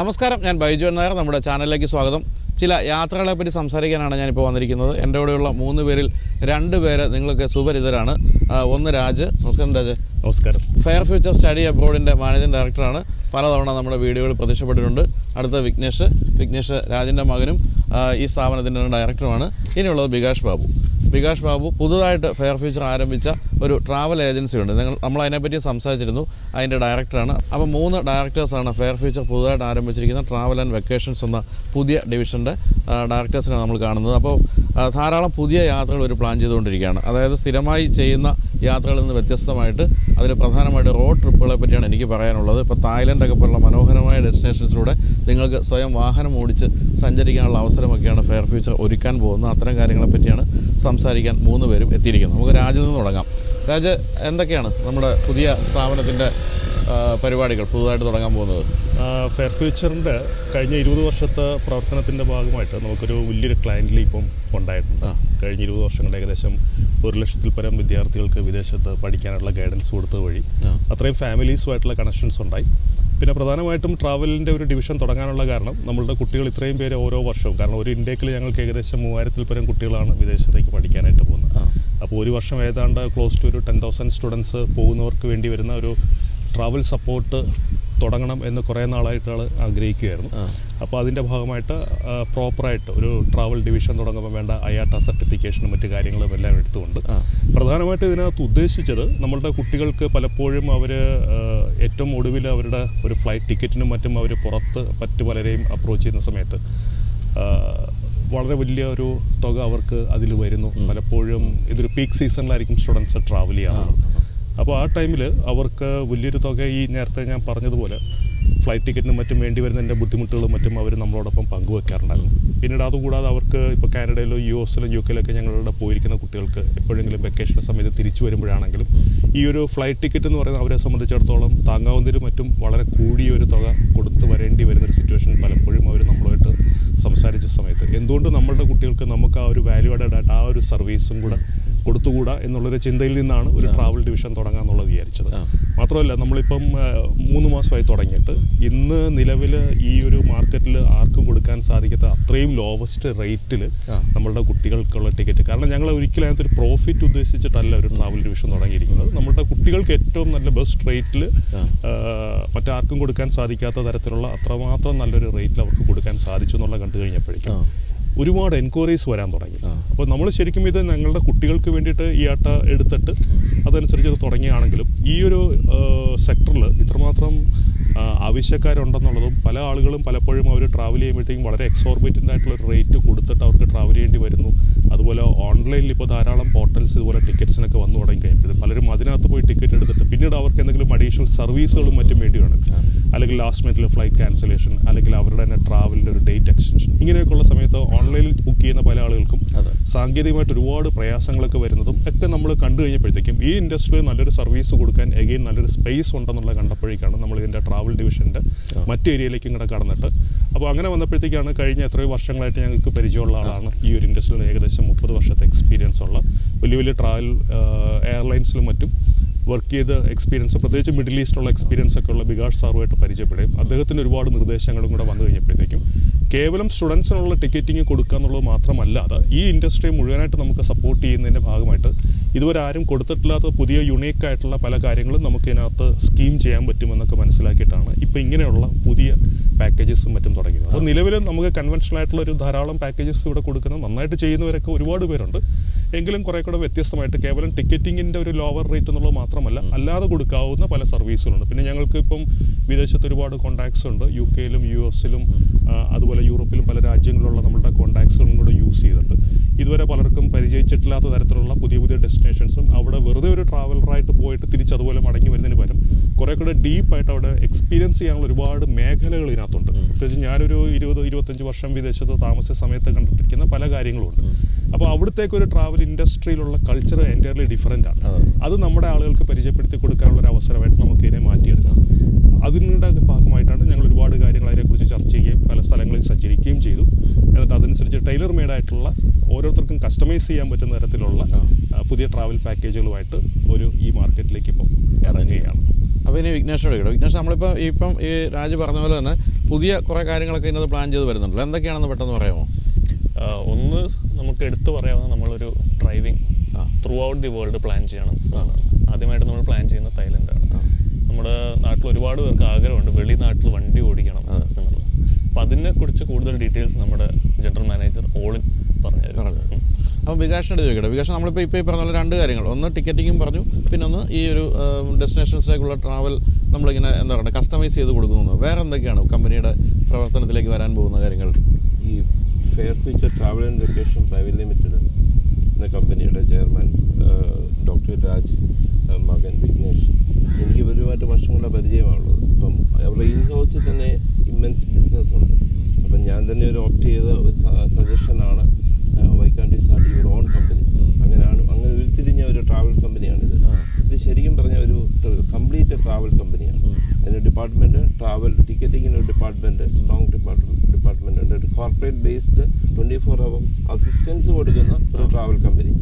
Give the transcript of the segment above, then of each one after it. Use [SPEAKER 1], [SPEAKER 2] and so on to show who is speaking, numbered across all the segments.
[SPEAKER 1] നമസ്കാരം, ഞാൻ ബൈജു നായർ. നമ്മുടെ ചാനലിലേക്ക് സ്വാഗതം. ചില യാത്രകളെപ്പറ്റി സംസാരിക്കാനാണ് ഞാനിപ്പോൾ വന്നിരിക്കുന്നത്. എൻ്റെ കൂടെയുള്ള 3 പേരിൽ 2 പേര് നിങ്ങൾക്ക് സുപരിതരാണ്. ഒന്ന് രാജ്. നമസ്കാരം രാജ്.
[SPEAKER 2] നമസ്കാരം.
[SPEAKER 1] ഫെയർ ഫ്യൂച്ചർ സ്റ്റഡി അബ്രോഡിൻ്റെ മാനേജിംഗ് ഡയറക്ടറാണ്. പലതവണ നമ്മുടെ വീഡിയോകളിൽ പ്രത്യക്ഷപ്പെട്ടിട്ടുണ്ട്. അടുത്ത വിഘ്നേഷ് രാജിൻ്റെ മകനും ഈ സ്ഥാപനത്തിൻ്റെ ഡയറക്ടറുമാണ്. ഇനിയുള്ളത് ബികാഷ് ബാബു പുതുതായിട്ട് ഫെയർ ഫ്യൂച്ചർ ആരംഭിച്ച ഒരു ട്രാവൽ ഏജൻസി ഉണ്ട്. നമ്മൾ അതിനെപ്പറ്റി സംസാരിച്ചിരുന്നു. അതിൻ്റെ ഡയറക്ടറാണ്. അപ്പോൾ 3 ഡയറക്ടേഴ്സാണ് ഫെയർ ഫ്യൂച്ചർ പുതുതായിട്ട് ആരംഭിച്ചിരിക്കുന്ന ട്രാവൽ ആൻഡ് വെക്കേഷൻസ് എന്ന പുതിയ ഡിവിഷൻ്റെ ഡയറക്ടേഴ്സിനാണ് നമ്മൾ കാണുന്നത്. അപ്പോൾ ധാരാളം പുതിയ യാത്രകൾ ഒരു പ്ലാൻ ചെയ്തുകൊണ്ടിരിക്കുകയാണ്. അതായത് സ്ഥിരമായി ചെയ്യുന്ന യാത്രകളിൽ നിന്ന് വ്യത്യസ്തമായിട്ട് അതിൽ പ്രധാനമായിട്ട് റോഡ് ട്രിപ്പുകളെ പറ്റിയാണ് എനിക്ക് പറയാനുള്ളത്. ഇപ്പോൾ തായ്ലൻഡൊക്കെ പോലുള്ള മനോഹരമായ ഡെസ്റ്റിനേഷൻസിലൂടെ നിങ്ങൾക്ക് സ്വയം വാഹനം ഓടിച്ച് സഞ്ചരിക്കാനുള്ള അവസരമൊക്കെയാണ് ഫെയർ ഫ്യൂച്ചർ ഒരുക്കാൻ പോകുന്നത്. അത്തരം കാര്യങ്ങളെ പറ്റിയാണ് സംസാരിക്കാൻ 3 പേരും എത്തിയിരിക്കുന്നത്. നമുക്ക് രാജിൽ നിന്ന് തുടങ്ങാം. രാജ്, എന്തൊക്കെയാണ് നമ്മുടെ പുതിയ സ്ഥാപനത്തിൻ്റെ പരിപാടികൾ പുതുതായിട്ട് തുടങ്ങാൻ പോകുന്നത്?
[SPEAKER 2] ഫെയർ ഫ്യൂച്ചറിൻ്റെ കഴിഞ്ഞ 20 വർഷത്തെ പ്രവർത്തനത്തിൻ്റെ ഭാഗമായിട്ട് നമുക്കൊരു വലിയൊരു ക്ലയൻറ്റിൽ ഇപ്പം ഉണ്ടായിട്ടുണ്ട്. കഴിഞ്ഞ 20 വർഷങ്ങളുടെ ഏകദേശം 1 ലക്ഷത്തിൽ പരം വിദ്യാർത്ഥികൾക്ക് വിദേശത്ത് പഠിക്കാനുള്ള ഗൈഡൻസ് കൊടുത്തത് വഴി അത്രയും ഫാമിലീസുമായിട്ടുള്ള കണക്ഷൻസ് ഉണ്ടായി. പിന്നെ പ്രധാനമായിട്ടും ട്രാവലിൻ്റെ ഒരു ഡിവിഷൻ തുടങ്ങാനുള്ള കാരണം നമ്മളുടെ കുട്ടികൾ ഇത്രയും പേര് ഓരോ വർഷവും, കാരണം ഒരു ഇൻടേക്കിൽ ഞങ്ങൾക്ക് ഏകദേശം 3000-ൽ പരം കുട്ടികളാണ് വിദേശത്തേക്ക് പഠിക്കാനായിട്ട് പോകുന്നത്. അപ്പോൾ ഒരു വർഷം ഏതാണ്ട് ക്ലോസ് ടു ഒരു 10,000 സ്റ്റുഡൻസ് പോകുന്നവർക്ക് വേണ്ടി വരുന്ന ഒരു ട്രാവൽ സപ്പോർട്ട് തുടങ്ങണം എന്ന് കുറേ നാളായിട്ട് ആഗ്രഹിക്കുകയായിരുന്നു. അപ്പോൾ അതിൻ്റെ ഭാഗമായിട്ട് പ്രോപ്പറായിട്ട് ഒരു ട്രാവൽ ഡിവിഷൻ തുടങ്ങുമ്പോൾ വേണ്ട IATA സർട്ടിഫിക്കേഷനും മറ്റു കാര്യങ്ങളും എല്ലാം എടുത്തുകൊണ്ട് പ്രധാനമായിട്ട് ഇതിനകത്ത് ഉദ്ദേശിച്ചത് നമ്മളുടെ കുട്ടികൾക്ക് പലപ്പോഴും അവർ ഏറ്റവും ഒടുവിൽ അവരുടെ ഒരു ഫ്ലൈറ്റ് ടിക്കറ്റിനും മറ്റും അവർ പുറത്ത് മറ്റു പലരെയും അപ്രോച്ച് ചെയ്യുന്ന സമയത്ത് വളരെ വലിയ ഒരു തുക അവർക്ക് അതിൽ വരുന്നു. പലപ്പോഴും ഇതൊരു പീക്ക് സീസണിലായിരിക്കും സ്റ്റുഡൻസ് ട്രാവൽ ചെയ്യാറുള്ളത്. അപ്പോൾ ആ ടൈമിൽ അവർക്ക് വലിയൊരു തുക ഈ നേരത്തെ ഞാൻ പറഞ്ഞതുപോലെ ഫ്ലൈറ്റ് ടിക്കറ്റിനും മറ്റും വേണ്ടി വരുന്നതിൻ്റെ ബുദ്ധിമുട്ടുകളും മറ്റും അവർ നമ്മളോടൊപ്പം പങ്കുവെക്കാറുണ്ടായിരുന്നു. പിന്നീട് അതുകൂടാതെ അവർക്ക് ഇപ്പോൾ കാനഡയിലോ US-ലും UK-ലൊക്കെ ഞങ്ങളുടെ പോയിരിക്കുന്ന കുട്ടികൾക്ക് എപ്പോഴെങ്കിലും വെക്കേഷൻ സമയത്ത് തിരിച്ചു വരുമ്പോഴാണെങ്കിലും ഈ ഒരു ഫ്ലൈറ്റ് ടിക്കറ്റ് എന്ന് പറയുന്നത് അവരെ സംബന്ധിച്ചിടത്തോളം താങ്ങാവുന്നതിനും മറ്റും വളരെ കൂടിയൊരു തുക കൊടുത്ത് വരേണ്ടി വരുന്നൊരു സിറ്റുവേഷൻ പലപ്പോഴും അവർ നമ്മളുമായിട്ട് സംസാരിച്ച സമയത്ത് എന്തുകൊണ്ട് നമ്മളുടെ കുട്ടികൾക്ക് നമുക്ക് ആ ഒരു വാല്യൂ ആഡഡ് ആയിട്ട് ആ ഒരു സർവീസും കൂടെ കൊടുത്തുകൂടാ എന്നുള്ളൊരു ചിന്തയിൽ നിന്നാണ് ഒരു ട്രാവൽ ഡിവിഷൻ തുടങ്ങാമെന്നുള്ളത് വിചാരിച്ചത്. മാത്രമല്ല നമ്മളിപ്പം 3 മാസമായി തുടങ്ങിയിട്ട് ഇന്ന് നിലവിൽ ഈ ഒരു മാർക്കറ്റിൽ ആർക്കും കൊടുക്കാൻ സാധിക്കാത്ത അത്രയും ലോവസ്റ്റ് റേറ്റിൽ നമ്മളുടെ കുട്ടികൾക്കുള്ള ടിക്കറ്റ്, കാരണം ഞങ്ങൾ ഒരിക്കലും അതിനകത്തൊരു പ്രോഫിറ്റ് ഉദ്ദേശിച്ചിട്ടല്ല ഒരു ട്രാവൽ ഡിവിഷൻ തുടങ്ങിയിരിക്കുന്നത്. നമ്മളുടെ കുട്ടികൾക്ക് ഏറ്റവും നല്ല ബെസ്റ്റ് റേറ്റിൽ മറ്റാർക്കും കൊടുക്കാൻ സാധിക്കാത്ത തരത്തിലുള്ള അത്രമാത്രം നല്ലൊരു റേറ്റിൽ അവർക്ക് കൊടുക്കാൻ സാധിച്ചു എന്നുള്ള കണ്ടു കഴിഞ്ഞപ്പോഴേക്കും ഒരുപാട് എൻക്വയറീസ് വരാൻ തുടങ്ങി. അപ്പോൾ നമ്മൾ ശരിക്കും ഇത് ഞങ്ങളുടെ കുട്ടികൾക്ക് വേണ്ടിയിട്ട് IATA എടുത്തിട്ട് അതനുസരിച്ച് തുടങ്ങിയാണെങ്കിലും ഈ ഒരു സെക്ടറിൽ ഇത്രമാത്രം ആവശ്യക്കാരുണ്ടെന്നുള്ളതും പല ആളുകളും പലപ്പോഴും അവർ ട്രാവൽ ചെയ്യുമ്പോഴത്തേക്കും വളരെ എക്സോർബിറ്റൻ്റ് ആയിട്ടുള്ളൊരു റേറ്റ് കൊടുത്തിട്ട് അവർക്ക് ട്രാവൽ ചെയ്യേണ്ടി വരുന്നു. അതുപോലെ ഓൺലൈനിൽ ഇപ്പോൾ ധാരാളം പോർട്ടൽസ് ഇതുപോലെ ടിക്കറ്റ്സിനൊക്കെ വന്നു തുടങ്ങി കഴിയുമ്പോൾ പലരും അതിനകത്ത് പോയി ടിക്കറ്റ് എടുത്തിട്ട് പിന്നീട് അവർക്ക് എന്തെങ്കിലും അഡീഷണൽ സർവീസുകളും മറ്റും വേണ്ടിയാണ്, അല്ലെങ്കിൽ ലാസ്റ്റ് മിനിറ്റിൽ ഫ്ലൈറ്റ് ക്യാൻസലേഷൻ, അല്ലെങ്കിൽ അവരുടെ തന്നെ ട്രാവലിൻ്റെ ഒരു ഡേറ്റ് എക്സ്റ്റൻഷൻ, ഇങ്ങനെയൊക്കെയുള്ള സമയത്ത് ഓൺലൈനിൽ ബുക്ക് ചെയ്യുന്ന പല ആളുകൾക്കും സാങ്കേതികമായിട്ട് ഒരുപാട് പ്രയാസങ്ങളൊക്കെ വരുന്നതും ഒക്കെ നമ്മൾ കണ്ടു കഴിഞ്ഞപ്പോഴത്തേക്കും ഈ ഇൻഡസ്ട്രിയിൽ നല്ലൊരു സർവീസ് കൊടുക്കാൻ എഗെയിൻ നല്ലൊരു സ്പേസ് ഉണ്ടെന്നുള്ള കണ്ടപ്പോഴേക്കാണ് നമ്മൾ ഇതിൻ്റെ ട്രാവൽ ഡിവിഷൻ്റെ മറ്റ് ഏരിയയിലേക്ക് ഇങ്ങോട്ട് കടന്നിട്ട് അപ്പോൾ അങ്ങനെ വന്നപ്പോഴത്തേക്കാണ് കഴിഞ്ഞ എത്രയോ വർഷങ്ങളായിട്ട് ഞങ്ങൾക്ക് പരിചയമുള്ള ആളാണ് ഈ ഒരു ഇൻഡസ്ട്രിയിൽ ഏകദേശം 30 വർഷത്തെ എക്സ്പീരിയൻസ് ഉള്ള വലിയ വലിയ ട്രാവൽ എയർലൈൻസിലും മറ്റും വർക്ക് ചെയ്ത എക്സ്പീരിയൻസ്, പ്രത്യേകിച്ച് മിഡിൽ ഈസ്റ്റിലുള്ള എക്സ്പീരിയൻസ് ഒക്കെ ഉള്ള ബികാഷ് സാറുമായിട്ട് പരിചയപ്പെടുകയും അദ്ദേഹത്തിന് ഒരുപാട് നിർദ്ദേശങ്ങളും കൂടെ വന്നു കഴിഞ്ഞപ്പോഴത്തേക്കും കേവലം സ്റ്റുഡൻസിനുള്ള ടിക്കറ്റിങ് കൊടുക്കുക എന്നുള്ളത് മാത്രമല്ലാതെ ഈ ഇൻഡസ്ട്രി മുഴുവനായിട്ട് നമുക്ക് സപ്പോർട്ട് ചെയ്യുന്നതിൻ്റെ ഭാഗമായിട്ട് ഇതുവരെ ആരും കൊടുത്തിട്ടില്ലാത്ത പുതിയ യുണീക്കായിട്ടുള്ള പല കാര്യങ്ങളും നമുക്ക് ഇതിനകത്ത് സ്കീം ചെയ്യാൻ പറ്റുമെന്നൊക്കെ മനസ്സിലാക്കിയിട്ടാണ് ഇപ്പോൾ ഇങ്ങനെയുള്ള പുതിയ പാക്കേജസും മറ്റും തുടങ്ങിയത്. അപ്പോൾ നിലവിൽ നമുക്ക് കൺവെൻഷണൽ ആയിട്ടുള്ള ഒരു ധാരാളം പാക്കേജസ് ഇവിടെ കൊടുക്കുന്നത് നന്നായിട്ട് ചെയ്യുന്നവരൊക്കെ ഒരുപാട് പേരുണ്ട്. എങ്കിലും കുറേ കൂടെ വ്യത്യസ്തമായിട്ട് കേവലം ടിക്കറ്റിങ്ങിൻ്റെ ഒരു ലോവർ റേറ്റ് എന്നുള്ളത് മാത്രമല്ല അല്ലാതെ കൊടുക്കാവുന്ന പല സർവീസുകളുണ്ട്. പിന്നെ ഞങ്ങൾക്ക് ഇപ്പം വിദേശത്ത് ഒരുപാട് കോൺടാക്ട്സ് ഉണ്ട്. UK-ലും US-ലും അതുപോലെ യൂറോപ്പിലും പല രാജ്യങ്ങളിലുള്ള നമ്മുടെ കോൺടാക്ട്സുകളും കൂടെ യൂസ് ചെയ്തിട്ട് ഇതുവരെ പലർക്കും പരിചയിച്ചിട്ടില്ലാത്ത തരത്തിലുള്ള പുതിയ പുതിയ ഡെസ്റ്റിനേഷൻസും അവിടെ വെറുതെ ഒരു ട്രാവലറായിട്ട് പോയിട്ട് തിരിച്ച് അതുപോലെ മടങ്ങി വരുന്നതിന് പകരം കുറേ കൂടെ ഡീപ്പായിട്ട് അവിടെ എക്സ്പീരിയൻസ് ചെയ്യാനുള്ള ഒരുപാട് മേഖലകൾ ഇതിനകത്തുണ്ട്. പ്രത്യേകിച്ച് ഞാനൊരു 20-25 വർഷം വിദേശത്ത് താമസിച്ച സമയത്ത് കണ്ടിട്ടിരിക്കുന്ന പല കാര്യങ്ങളുമുണ്ട്. അപ്പോൾ അവിടത്തേക്ക് ഒരു ട്രാവൽ ഇൻഡസ്ട്രിയിലുള്ള കൾച്ചർ എൻറ്റയർലി ഡിഫറൻ്റ് ആണ്. അത് നമ്മുടെ ആളുകൾക്ക് പരിചയപ്പെടുത്തി കൊടുക്കാനുള്ള ഒരു അവസരമായിട്ട് നമുക്ക് ഇതിനെ മാറ്റിയെടുക്കാം. അതിൻ്റെ ഭാഗമായിട്ടാണ് ഞങ്ങൾ ഒരുപാട് കാര്യങ്ങൾ അതിനെക്കുറിച്ച് ചർച്ച ചെയ്യുകയും പല സ്ഥലങ്ങളിൽ സഞ്ചരിക്കുകയും ചെയ്തു. എന്നിട്ട് അതനുസരിച്ച് ടൈലർ മെയ്ഡായിട്ടുള്ള ഓരോരുത്തർക്കും കസ്റ്റമൈസ് ചെയ്യാൻ പറ്റുന്ന തരത്തിലുള്ള പുതിയ ട്രാവൽ പാക്കേജുകളുമായിട്ട് ഈ മാർക്കറ്റിലേക്ക് ഇപ്പോൾ ഇറങ്ങുകയാണ്.
[SPEAKER 1] അപ്പോൾ ഇനി വിഘ്നേഷോട് കേട്ടോ. വിഘ്നേഷ്, നമ്മളിപ്പോൾ ഈ രാജ് പറഞ്ഞ പോലെ തന്നെ പുതിയ കുറേ കാര്യങ്ങളൊക്കെ ഇതിനകത്ത് പ്ലാൻ ചെയ്ത് വരുന്നുണ്ടല്ലോ, എന്തൊക്കെയാണെന്ന് പെട്ടെന്ന് പറയാമോ?
[SPEAKER 2] ഒന്ന് നമുക്ക് എടുത്തു പറയാവുന്ന നമ്മളൊരു driving through out the world plan ചെയ്യണം. ആദ്യമായിട്ട് നമ്മൾ പ്ലാൻ ചെയ്യുന്ന തായ്ലൻഡാണ്. നമ്മുടെ നാട്ടിൽ ഒരുപാട് പേർക്ക് ആഗ്രഹമുണ്ട് വെളിനാട്ടിൽ വണ്ടി ഓടിക്കണം എന്നുള്ളത്. അപ്പോൾ അതിനെക്കുറിച്ച് കൂടുതൽ ഡീറ്റെയിൽസ് നമ്മുടെ ജനറൽ മാനേജർ ഓളിൻ പറഞ്ഞു.
[SPEAKER 1] അപ്പോൾ വികാഷിനോട് ചോദിക്കട്ടെ. വികാസ്, നമ്മളിപ്പോൾ ഈ പറഞ്ഞ പോലെ 2 കാര്യങ്ങൾ, ഒന്ന് ടിക്കറ്റിങ്ങും പറഞ്ഞു, പിന്നെ ഒന്ന് ഈ ഒരു ഡെസ്റ്റിനേഷൻസിലേക്കുള്ള ട്രാവൽ നമ്മളിങ്ങനെ എന്താ പറയുക കസ്റ്റമൈസ് ചെയ്ത് കൊടുക്കുന്നു. വേറെ എന്തൊക്കെയാണ് കമ്പനിയുടെ പ്രവർത്തനത്തിലേക്ക് വരാൻ പോകുന്ന കാര്യങ്ങൾ?
[SPEAKER 3] ഈ fair future travel and vacation private limited എന്ന കമ്പനിയുടെ ചെയർമാൻ ഡോക്ടർ രാജ്, മകൻ വിഘ്നേഷ്, എനിക്ക് ഇവരുമായിട്ട് വർഷങ്ങളുടെ പരിചയമാണുള്ളത്. അപ്പം അവരുടെ ഇൻ ഹൗസിൽ തന്നെ ഇമ്മൻസ് ബിസിനസ്സുണ്ട്. അപ്പം ഞാൻ തന്നെ ഒരു ഓപ്റ്റ് ചെയ്ത ഒരു സജഷനാണ് why can't you start your own company. അങ്ങനെ ഉരുത്തിരിഞ്ഞ ഒരു ട്രാവൽ കമ്പനിയാണിത്. ഇത് ശരിക്കും പറഞ്ഞ ഒരു കംപ്ലീറ്റ് ട്രാവൽ കമ്പനിയാണ്. അതിൻ്റെ ഡിപ്പാർട്ട്മെൻറ്റ് ട്രാവൽ ടിക്കറ്റിങ്ങിന് ഒരു ഡിപ്പാർട്ട്മെൻറ്റ്, സ്ട്രോങ് ഡിപ്പാർട്ട്മെൻറ്റ് ഉണ്ട്. ഒരു കോർപ്പറേറ്റ് ബേസ്ഡ് 24 hours അസിസ്റ്റൻസ് കൊടുക്കുന്ന ഒരു ട്രാവൽ കമ്പനി.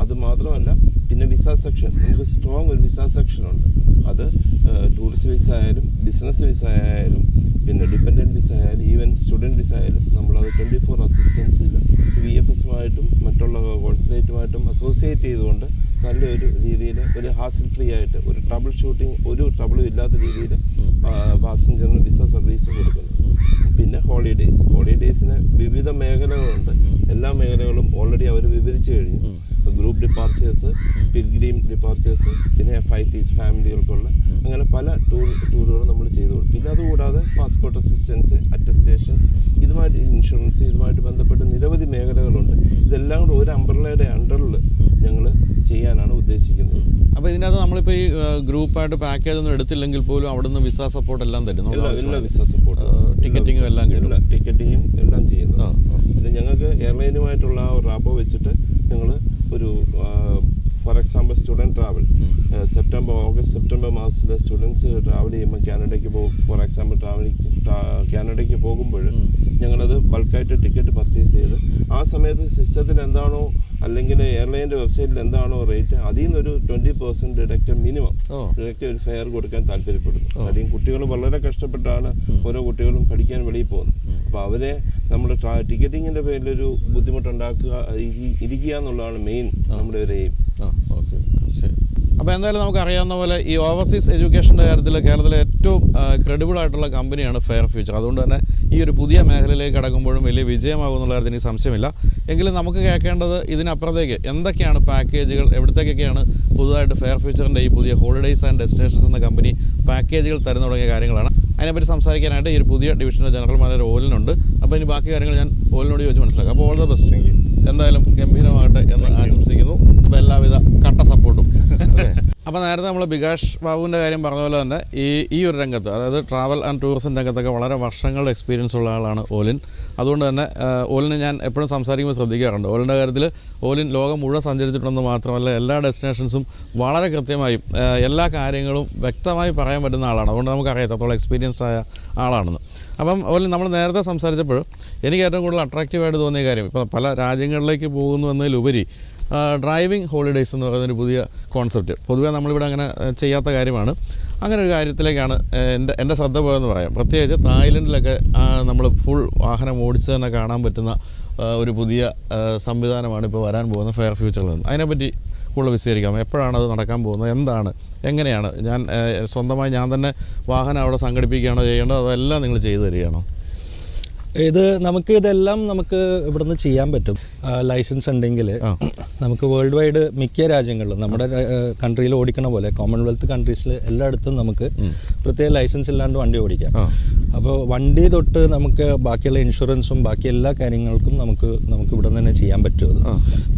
[SPEAKER 3] അത് മാത്രമല്ല പിന്നെ വിസ സെക്ഷൻ, നമുക്ക് സ്ട്രോങ് ഒരു വിസ സെക്ഷനുണ്ട്. അത് ടൂറിസ്റ്റ് വിസ ആയാലും ബിസിനസ് വിസ ആയാലും പിന്നെ ഡിപ്പെൻഡൻറ്റ് വിസ ആയാലും ഈവൻ സ്റ്റുഡൻറ്റ് വിസ ആയാലും നമ്മളത് 24 അസിസ്റ്റൻസിൽ VFSമായിട്ടും മറ്റുള്ള കോൺസുലേറ്റുമായിട്ടും അസോസിയേറ്റ് ചെയ്തുകൊണ്ട് നല്ലൊരു രീതിയിൽ ഒരു ഹാസിൽ ഫ്രീ ആയിട്ട് ഒരു ട്രബിൾ ഷൂട്ടിങ് ഒരു ട്രബിളും ഇല്ലാത്ത രീതിയിൽ പാസഞ്ചറിന് വിസ സർവീസ് കൊടുക്കുന്നു. പിന്നെ ഹോളിഡേയ്സിന് വിവിധ മേഖലകളുണ്ട്. എല്ലാ മേഖലകളും ഓൾറെഡി അവർ വിവരിച്ചു കഴിഞ്ഞു. ഗ്രൂപ്പ് ഡിപ്പാർച്ചേഴ്സ്, പിൽഗ്രീം ഡിപ്പാർച്ചേഴ്സ്, പിന്നെ FITs ഫാമിലികൾക്കുള്ള അങ്ങനെ പല ടൂറുകൾ നമ്മൾ ചെയ്തു കൊടുക്കും. പിന്നെ അതുകൂടാതെ പാസ്പോർട്ട് അസിസ്റ്റൻസ്, അറ്റസ്റ്റേഷൻസ്, ഇതുമായിട്ട് ഇൻഷുറൻസ്, ഇതുമായിട്ട് ബന്ധപ്പെട്ട് നിരവധി മേഖലകളുണ്ട്. ഇതെല്ലാം കൂടെ ഒരു അംബ്രല്ലയുടെ അണ്ടറിൽ ഞങ്ങൾ ചെയ്യാനാണ് ഉദ്ദേശിക്കുന്നത്.
[SPEAKER 1] അപ്പോൾ ഇതിനകത്ത് നമ്മളിപ്പോൾ ഈ ഗ്രൂപ്പായിട്ട് പാക്കേജ് ഒന്നും എടുത്തില്ലെങ്കിൽ പോലും അവിടുന്ന് വിസ സപ്പോർട്ട് എല്ലാം തരും.
[SPEAKER 3] എല്ലാ വിസ സപ്പോർട്ട്,
[SPEAKER 1] ടിക്കറ്റിങ്ങും എല്ലാം കിട്ടും.
[SPEAKER 3] ടിക്കറ്റിങ്ങും എല്ലാം ചെയ്യുന്നത്. പിന്നെ ഞങ്ങൾക്ക് എയർലൈനുമായിട്ടുള്ള ആ ഒരു റാപ്പോ വെച്ചിട്ട് ഞങ്ങൾ ഒരു for example student travel August September മാസത്തിൽ സ്റ്റുഡൻസ് ട്രാവൽ ചെയ്യുമ്പോൾ കാനഡയ്ക്ക് പോകും. ഫോർ എക്സാമ്പിൾ കാനഡയ്ക്ക് പോകുമ്പോൾ ഞങ്ങളത് ബൾക്കായിട്ട് ടിക്കറ്റ് പർച്ചേസ് ചെയ്ത് ആ സമയത്ത് സിസ്റ്റത്തിൽ എന്താണോ അല്ലെങ്കിൽ എയർലൈൻ്റെ വെബ്സൈറ്റിൽ എന്താണോ റേറ്റ് അതിൽ നിന്നൊരു 20% ഡിഡക്റ്റ് മിനിമം ഡിഡക്റ്റ് ഒരു ഫെയർ കൊടുക്കാൻ താല്പര്യപ്പെടുന്നു. കാര്യം കുട്ടികൾ വളരെ കഷ്ടപ്പെട്ടാണ് ഓരോ കുട്ടികളും പഠിക്കാൻ വെളിയിൽ പോകുന്നത്. അപ്പോൾ അവരെ നമ്മൾ ടിക്കറ്റിങ്ങിൻ്റെ പേരിലൊരു ബുദ്ധിമുട്ടുണ്ടാക്കുക ഇരിക്കുക എന്നുള്ളതാണ് മെയിൻ നമ്മുടെ ഒരു എയിം.
[SPEAKER 1] ഓക്കെ, ശരി. അപ്പോൾ എന്തായാലും നമുക്കറിയാവുന്ന പോലെ ഈ ഓവർസീസ് എഡ്യൂക്കേഷൻ്റെ കാര്യത്തിൽ കേരളത്തിലെ ഏറ്റവും ക്രെഡിബിൾ ആയിട്ടുള്ള കമ്പനിയാണ് ഫെയർ ഫ്യൂച്ചർ. അതുകൊണ്ട് തന്നെ ഈ ഒരു പുതിയ മേഖലയിലേക്ക് കടക്കുമ്പോഴും വലിയ വിജയമാകും എന്നുള്ള കാര്യത്തിൽ എനിക്ക് സംശയമില്ല. എങ്കിലും നമുക്ക് കേൾക്കേണ്ടത് ഇതിനപ്പുറത്തേക്ക് എന്തൊക്കെയാണ് പാക്കേജുകൾ, എവിടത്തേക്കൊക്കെയാണ് പുതുതായിട്ട് ഫെയർ ഫ്യൂച്ചറിൻ്റെ ഈ പുതിയ ഹോളിഡേയ്സ് ആൻഡ് ഡെസ്റ്റിനേഷൻസ് എന്ന കമ്പനി പാക്കേജുകൾ തരുന്ന തുടങ്ങിയ കാര്യങ്ങളാണ്. അതിനെപ്പറ്റി സംസാരിക്കാനായിട്ട് ഈ ഒരു പുതിയ ഡിവിഷൻ്റെ ജനറൽ മാനേജർ ഓലിനുണ്ട്. അപ്പോൾ ഇനി ബാക്കി കാര്യങ്ങൾ ഞാൻ ഓലിനോട് ചോദിച്ച് മനസ്സിലാക്കാം. അപ്പോൾ ഓൾ ദ ബെസ്റ്റ്. എന്തായാലും ഗംഭീരമാകട്ടെ എന്ന് ആശംസിക്കുന്നു. അപ്പോൾ എല്ലാവിധ കട്ട സപ്പോർട്ടും. അപ്പോൾ നേരത്തെ നമ്മൾ ബികാഷ് ബാബുവിൻ്റെ കാര്യം പറഞ്ഞ പോലെ തന്നെ ഈ ഒരു രംഗത്ത്, അതായത് ട്രാവൽ ആൻഡ് ടൂറിസം രംഗത്തൊക്കെ വളരെ വർഷങ്ങളുടെ എക്സ്പീരിയൻസ് ഉള്ള ആളാണ് ഓലിൻ. അതുകൊണ്ട് തന്നെ ഓലിന് ഞാൻ എപ്പോഴും സംസാരിക്കുമ്പോൾ ശ്രദ്ധിക്കാറുണ്ട്. ഓലിൻ്റെ കാര്യത്തിൽ ഓലിൻ ലോകം മുഴുവൻ സഞ്ചരിച്ചിട്ടുണ്ടെന്ന് മാത്രമല്ല എല്ലാ ഡെസ്റ്റിനേഷൻസും വളരെ കൃത്യമായും എല്ലാ കാര്യങ്ങളും വ്യക്തമായി പറയാൻ പറ്റുന്ന ആളാണ്. അതുകൊണ്ട് നമുക്കറിയാം എത്രത്തോളം എക്സ്പീരിയൻസ്ഡ് ആയ ആളാണെന്ന്. അപ്പം ഓലിൻ നമ്മൾ നേരത്തെ സംസാരിച്ചപ്പോൾ എനിക്ക് ഏറ്റവും കൂടുതൽ അട്രാക്റ്റീവായിട്ട് തോന്നിയ കാര്യം, ഇപ്പം പല രാജ്യങ്ങളിലേക്ക് പോകുന്നു എന്നതിലുപരി ഡ്രൈവിംഗ് ഹോളിഡേയ്സ് എന്ന് പറയുന്നൊരു പുതിയ കോൺസെപ്റ്റ് പൊതുവേ നമ്മളിവിടെ അങ്ങനെ ചെയ്യാത്ത കാര്യമാണ്. അങ്ങനെ ഒരു കാര്യത്തിലേക്കാണ് എൻ്റെ ശ്രദ്ധ പോയെന്ന് പറയാം. പ്രത്യേകിച്ച് തായ്ലൻഡിലൊക്കെ നമ്മൾ ഫുൾ വാഹനം ഓടിച്ച് തന്നെ കാണാൻ പറ്റുന്ന ഒരു പുതിയ സംവിധാനമാണ് ഇപ്പോൾ വരാൻ പോകുന്ന ഫെയർ ഫ്യൂച്ചറിൽ നിന്ന്. അതിനെപ്പറ്റി കൂടുതൽ വിശദീകരിക്കാം. എപ്പോഴാണ് അത് നടക്കാൻ പോകുന്നത്, എന്താണ്, എങ്ങനെയാണ്? സ്വന്തമായി ഞാൻ തന്നെ വാഹനം അവിടെ സംഘടിപ്പിക്കുകയാണോ ചെയ്യേണ്ടത്, അതെല്ലാം നിങ്ങൾ ചെയ്തു തരികയാണോ?
[SPEAKER 4] ഇതെല്ലാം നമുക്ക് ഇവിടുന്ന് ചെയ്യാൻ പറ്റും. ലൈസൻസ് ഉണ്ടെങ്കിൽ നമുക്ക് വേൾഡ് വൈഡ് മിക്ക രാജ്യങ്ങളിലും നമ്മുടെ കൺട്രിയിൽ ഓടിക്കണ പോലെ കോമൺവെൽത്ത് കൺട്രീസിൽ എല്ലായിടത്തും നമുക്ക് പ്രത്യേക ലൈസൻസ് ഇല്ലാണ്ട് വണ്ടി ഓടിക്കാം. അപ്പോൾ വണ്ടി തൊട്ട് നമുക്ക് ബാക്കിയുള്ള ഇൻഷുറൻസും ബാക്കി എല്ലാ കാര്യങ്ങൾക്കും നമുക്ക് ഇവിടെ തന്നെ ചെയ്യാൻ പറ്റും.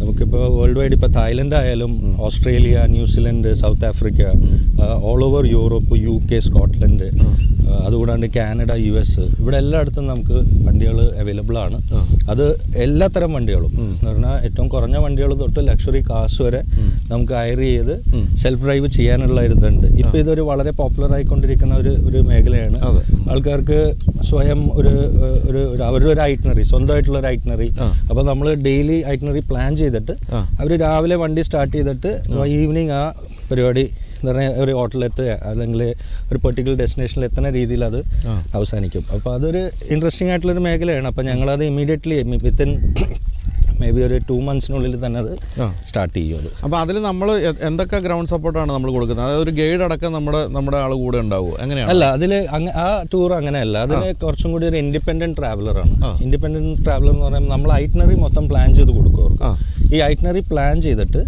[SPEAKER 4] നമുക്കിപ്പോൾ വേൾഡ് വൈഡ് ഇപ്പോൾ തായ്ലൻഡ് ആയാലും Australia, New Zealand, South Africa, all over Europe, UK, Scotland, അതുകൂടാണ്ട് കാനഡ, US, ഇവിടെ എല്ലായിടത്തും നമുക്ക് വണ്ടികൾ അവൈലബിൾ ആണ്. അത് എല്ലാത്തരം വണ്ടികളും എന്ന് പറഞ്ഞാൽ ഏറ്റവും കുറഞ്ഞ വണ്ടികൾ തൊട്ട് ലക്ഷറി കാർസ് വരെ നമുക്ക് ഹയർ ചെയ്ത് സെൽഫ് ഡ്രൈവ് ചെയ്യാനുള്ള ഇതുണ്ട്. ഇപ്പം ഇതൊരു വളരെ പോപ്പുലർ ആയിക്കൊണ്ടിരിക്കുന്ന ഒരു മേഖലയാണ്. ആൾക്കാർക്ക് സ്വയം അവരുടെ ഒരു ഐറ്റിനറി, സ്വന്തമായിട്ടുള്ള ഒരു ഐറ്റിനറി. അപ്പോൾ നമ്മൾ ഡെയിലി ഐറ്റിനറി പ്ലാൻ ചെയ്തിട്ട് അവർ രാവിലെ വണ്ടി സ്റ്റാർട്ട് ചെയ്തിട്ട് ഈവനിങ് ആ പരിപാടി എന്താ പറയുക ഒരു ഹോട്ടലിലെത്തുക അല്ലെങ്കിൽ ഒരു പെർട്ടിക്കുലർ ഡെസ്റ്റിനേഷനിൽ എത്തുന്ന രീതിയിൽ അത് അവസാനിക്കും. അപ്പോൾ അതൊരു ഇൻട്രസ്റ്റിംഗ് ആയിട്ടുള്ളൊരു മേഖലയാണ്. അപ്പോൾ ഞങ്ങളത് ഇമ്മീഡിയറ്റ്ലി വിത്തിൻ മേ ബി ഒരു 2 months തന്നെ അത് സ്റ്റാർട്ട് ചെയ്യും. അത്
[SPEAKER 1] അപ്പോൾ അതിൽ നമ്മൾ എന്തൊക്കെ ഗ്രൗണ്ട് സപ്പോർട്ടാണ് നമ്മൾ കൊടുക്കുന്നത്? അതായത് ഒരു ഗൈഡ് അടക്കം നമ്മുടെ ആൾ കൂടെ ഉണ്ടാവുമോ? എങ്ങനെയാണ്?
[SPEAKER 4] അല്ല, അതിൽ ആ ടൂർ അങ്ങനെയല്ല. അതിന് കുറച്ചും കൂടി ഒരു ഇൻഡിപെൻഡൻറ്റ് ട്രാവലറാണ്. ഇൻഡിപെൻഡൻറ്റ് ട്രാവലർ എന്ന് പറയുമ്പോൾ നമ്മൾ ഐറ്റിനറി മൊത്തം പ്ലാൻ ചെയ്ത് കൊടുക്കും അവർക്ക്. ഈ ഐറ്റിനറി പ്ലാൻ ചെയ്തിട്ട്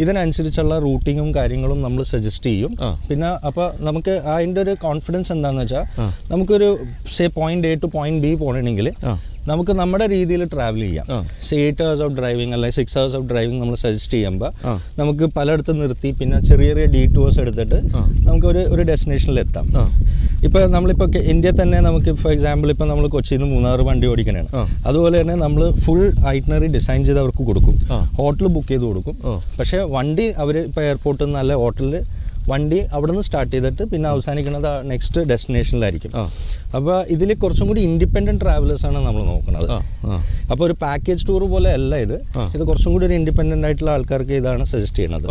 [SPEAKER 4] ഇതിനനുസരിച്ചുള്ള റൂട്ടിങ്ങും കാര്യങ്ങളും നമ്മൾ സജസ്റ്റ് ചെയ്യും. പിന്നെ അപ്പോൾ നമുക്ക് അതിൻ്റെ ഒരു കോൺഫിഡൻസ് എന്താണെന്ന് വെച്ചാൽ നമുക്കൊരു point A to point B പോകണമെങ്കിൽ നമുക്ക് നമ്മുടെ രീതിയിൽ ട്രാവൽ ചെയ്യാം. 8 hours ഓഫ് ഡ്രൈവിംഗ് അല്ലെങ്കിൽ 6 hours ഓഫ് ഡ്രൈവിംഗ് നമ്മൾ സജസ്റ്റ് ചെയ്യുമ്പോൾ നമുക്ക് പലയിടത്തും നിർത്തി പിന്നെ ചെറിയ ചെറിയ ഡീറ്റൂവേഴ്സ് എടുത്തിട്ട് നമുക്ക് ഒരു ഡെസ്റ്റിനേഷനിൽ എത്താം. ഇപ്പോൾ നമ്മളിപ്പോൾ ഇന്ത്യയിൽ തന്നെ നമുക്ക് ഫോർ എക്സാമ്പിൾ ഇപ്പോൾ നമ്മൾ കൊച്ചിയിൽ നിന്ന് മൂന്നാർ വണ്ടി ഓടിക്കാനാണ്. അതുപോലെ തന്നെ നമ്മൾ ഫുൾ ഐറ്റിനറി ഡിസൈൻ ചെയ്ത് അവർക്ക് കൊടുക്കും, ഹോട്ടൽ ബുക്ക് ചെയ്ത് കൊടുക്കും. പക്ഷേ വണ്ടി അവർ ഇപ്പോൾ എയർപോർട്ടിൽ നിന്ന് നല്ല ഹോട്ടലിൽ വണ്ടി അവിടെ നിന്ന് സ്റ്റാർട്ട് ചെയ്തിട്ട് പിന്നെ അവസാനിക്കുന്നത് നെക്സ്റ്റ് ഡെസ്റ്റിനേഷനിലായിരിക്കും. അപ്പോൾ ഇതിൽ കുറച്ചും കൂടി ഇൻഡിപെൻഡൻറ്റ് ട്രാവലേഴ്സാണ് നമ്മൾ നോക്കുന്നത്. അപ്പോൾ ഒരു പാക്കേജ് ടൂർ പോലെ അല്ല ഇത് കുറച്ചും കൂടി ഒരു ഇൻഡിപെൻഡൻ്റ് ആയിട്ടുള്ള ആൾക്കാർക്ക് ഇതാണ് സജസ്റ്റ് ചെയ്യുന്നത്.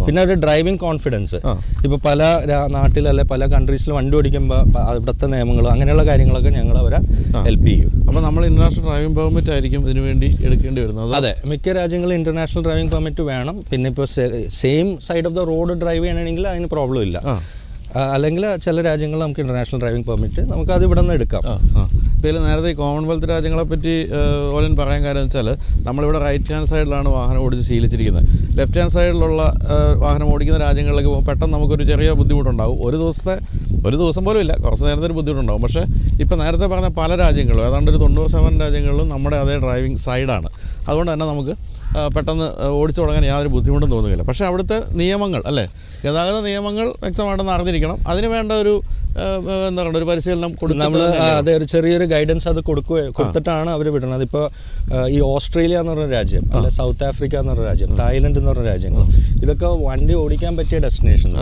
[SPEAKER 4] പിന്നെ ഒരു ഡ്രൈവിംഗ് കോൺഫിഡൻസ്. ഇപ്പോൾ പല നാട്ടിൽ അല്ലെ പല കൺട്രീസിൽ വണ്ടി ഓടിക്കുമ്പോൾ അവിടുത്തെ നിയമങ്ങളും അങ്ങനെയുള്ള കാര്യങ്ങളൊക്കെ ഞങ്ങൾ അവരെ ഹെൽപ്പ് ചെയ്യും.
[SPEAKER 1] അപ്പോൾ നമ്മൾ ഇൻ്റർനാഷണൽ ഡ്രൈവിംഗ് പെർമിറ്റ് ആയിരിക്കും ഇതിനു വേണ്ടി എടുക്കേണ്ടി വരുന്നത്?
[SPEAKER 4] അതെ, മിക്ക രാജ്യങ്ങളിൽ ഇൻ്റർനാഷണൽ ഡ്രൈവിംഗ് പെർമിറ്റ് വേണം. പിന്നെ ഇപ്പോൾ same side of the road drive ചെയ്യണമെങ്കിൽ അതിന് പ്രോബ്ലം ഇല്ല. അല്ലെങ്കിൽ ചില രാജ്യങ്ങളിൽ നമുക്ക് ഇൻ്റർനാഷണൽ ഡ്രൈവിംഗ് പെർമിറ്റ് നമുക്ക് അത് ഇവിടെ നിന്ന് എടുക്കാം.
[SPEAKER 1] ഇപ്പോൾ നേരത്തെ ഈ കോമൺവെൽത്ത് രാജ്യങ്ങളെ പറ്റി ഓലൻ പറയാൻ കാര്യം വെച്ചാൽ നമ്മളിവിടെ റൈറ്റ് ഹാൻഡ് സൈഡിലാണ് വാഹനം ഓടിച്ച് ശീലിച്ചിരിക്കുന്നത്. ലെഫ്റ്റ് ഹാൻഡ് സൈഡിലുള്ള വാഹനം ഓടിക്കുന്ന രാജ്യങ്ങളിലേക്ക് പോകുമ്പോൾ പെട്ടെന്ന് നമുക്കൊരു ചെറിയ ബുദ്ധിമുട്ടുണ്ടാകും. ഒരു ദിവസം പോലും ഇല്ല, കുറച്ച് നേരത്തെ ഒരു ബുദ്ധിമുട്ടുണ്ടാകും. പക്ഷേ ഇപ്പോൾ നേരത്തെ പറഞ്ഞ പല രാജ്യങ്ങളും ഏതാണ്ട് ഒരു 90% രാജ്യങ്ങളിലും നമ്മുടെ അതേ ഡ്രൈവിംഗ് സൈഡാണ്. അതുകൊണ്ട് തന്നെ നമുക്ക് പെട്ടെന്ന് ഓടിച്ചു തുടങ്ങാൻ യാതൊരു ബുദ്ധിമുട്ടും തോന്നുകയില്ല. പക്ഷേ അവിടുത്തെ നിയമങ്ങൾ അല്ലേ, ഗതാഗത നിയമങ്ങൾ വ്യക്തമായിട്ടൊന്ന് അറിഞ്ഞിരിക്കണം. അതിന് വേണ്ട ഒരു എന്താ പറയുക ഒരു പരിശീലനം കൊടുക്കും.
[SPEAKER 4] നമ്മൾ അതെ ഒരു ചെറിയൊരു ഗൈഡൻസ് അത് കൊടുത്തിട്ടാണ് അവർ വിടുന്നത്. ഇപ്പോൾ ഈ ഓസ്ട്രേലിയ എന്ന് പറഞ്ഞ രാജ്യം, അല്ലെ സൗത്ത് ആഫ്രിക്ക എന്ന് പറഞ്ഞ രാജ്യം, തായ്ലൻഡ് എന്ന് പറഞ്ഞ രാജ്യങ്ങൾ, ഇതൊക്കെ വണ്ടി ഓടിക്കാൻ പറ്റിയ ഡെസ്റ്റിനേഷൻ.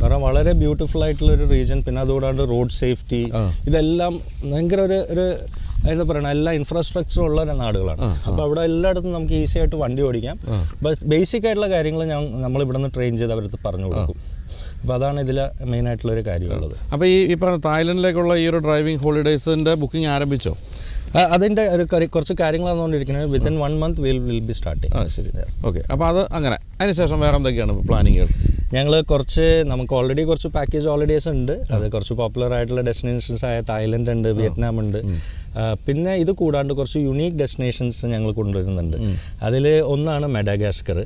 [SPEAKER 4] കാരണം വളരെ ബ്യൂട്ടിഫുൾ ആയിട്ടുള്ള ഒരു റീജിയൻ. പിന്നെ അതുകൂടാണ്ട് റോഡ് സേഫ്റ്റി ഇതെല്ലാം ഭയങ്കര ഒരു എന്താ പറയുക എല്ലാ ഇൻഫ്രാസ്ട്രക്ചറും ഉള്ള നാടുകളാണ്. അപ്പോൾ അവിടെ എല്ലായിടത്തും നമുക്ക് ഈസി ആയിട്ട് വണ്ടി ഓടിക്കാം. ബേസിക് ആയിട്ടുള്ള കാര്യങ്ങൾ നമ്മൾ ഇവിടെ നിന്ന് ട്രെയിൻ ചെയ്ത് അവർക്ക് പറഞ്ഞു കൊടുക്കും. അപ്പോൾ അതാണ് ഇതിൽ മെയിനായിട്ടുള്ളൊരു കാര്യമുള്ളത്.
[SPEAKER 1] അപ്പോൾ ഈ പറഞ്ഞ തായ്ലൻഡിലേക്കുള്ള ഈ ഒരു ഡ്രൈവിംഗ് ഹോളിഡേയ്സിൻ്റെ ബുക്കിംഗ് ആരംഭിച്ചോ?
[SPEAKER 4] അതിൻ്റെ ഒരു കുറച്ച് കാര്യങ്ങൾ വന്നുകൊണ്ടിരിക്കുന്നത്. Within 1 month will be starting.
[SPEAKER 1] ശരി, ഓക്കെ. അപ്പോൾ അത് അങ്ങനെ അതിനുശേഷം വേറെ എന്തൊക്കെയാണ് പ്ലാനിങ്ങുകൾ?
[SPEAKER 4] ഞങ്ങൾ നമുക്ക് ഓൾറെഡി കുറച്ച് പാക്കേജ് ഹോളിഡേയ്സ് ഉണ്ട്. അത് കുറച്ച് പോപ്പുലർ ആയിട്ടുള്ള ഡെസ്റ്റിനേഷൻസ് ആയ തായ്ലൻഡ് ഉണ്ട്, വിയറ്റ്നാം ഉണ്ട്. പിന്നെ ഇത് കൂടാണ്ട് കുറച്ച് യുണീക്ക് ഡെസ്റ്റിനേഷൻസ് ഞങ്ങൾ കൊണ്ടുവരുന്നുണ്ട്. അതിൽ ഒന്നാണ് മെഡഗാസ്കർ.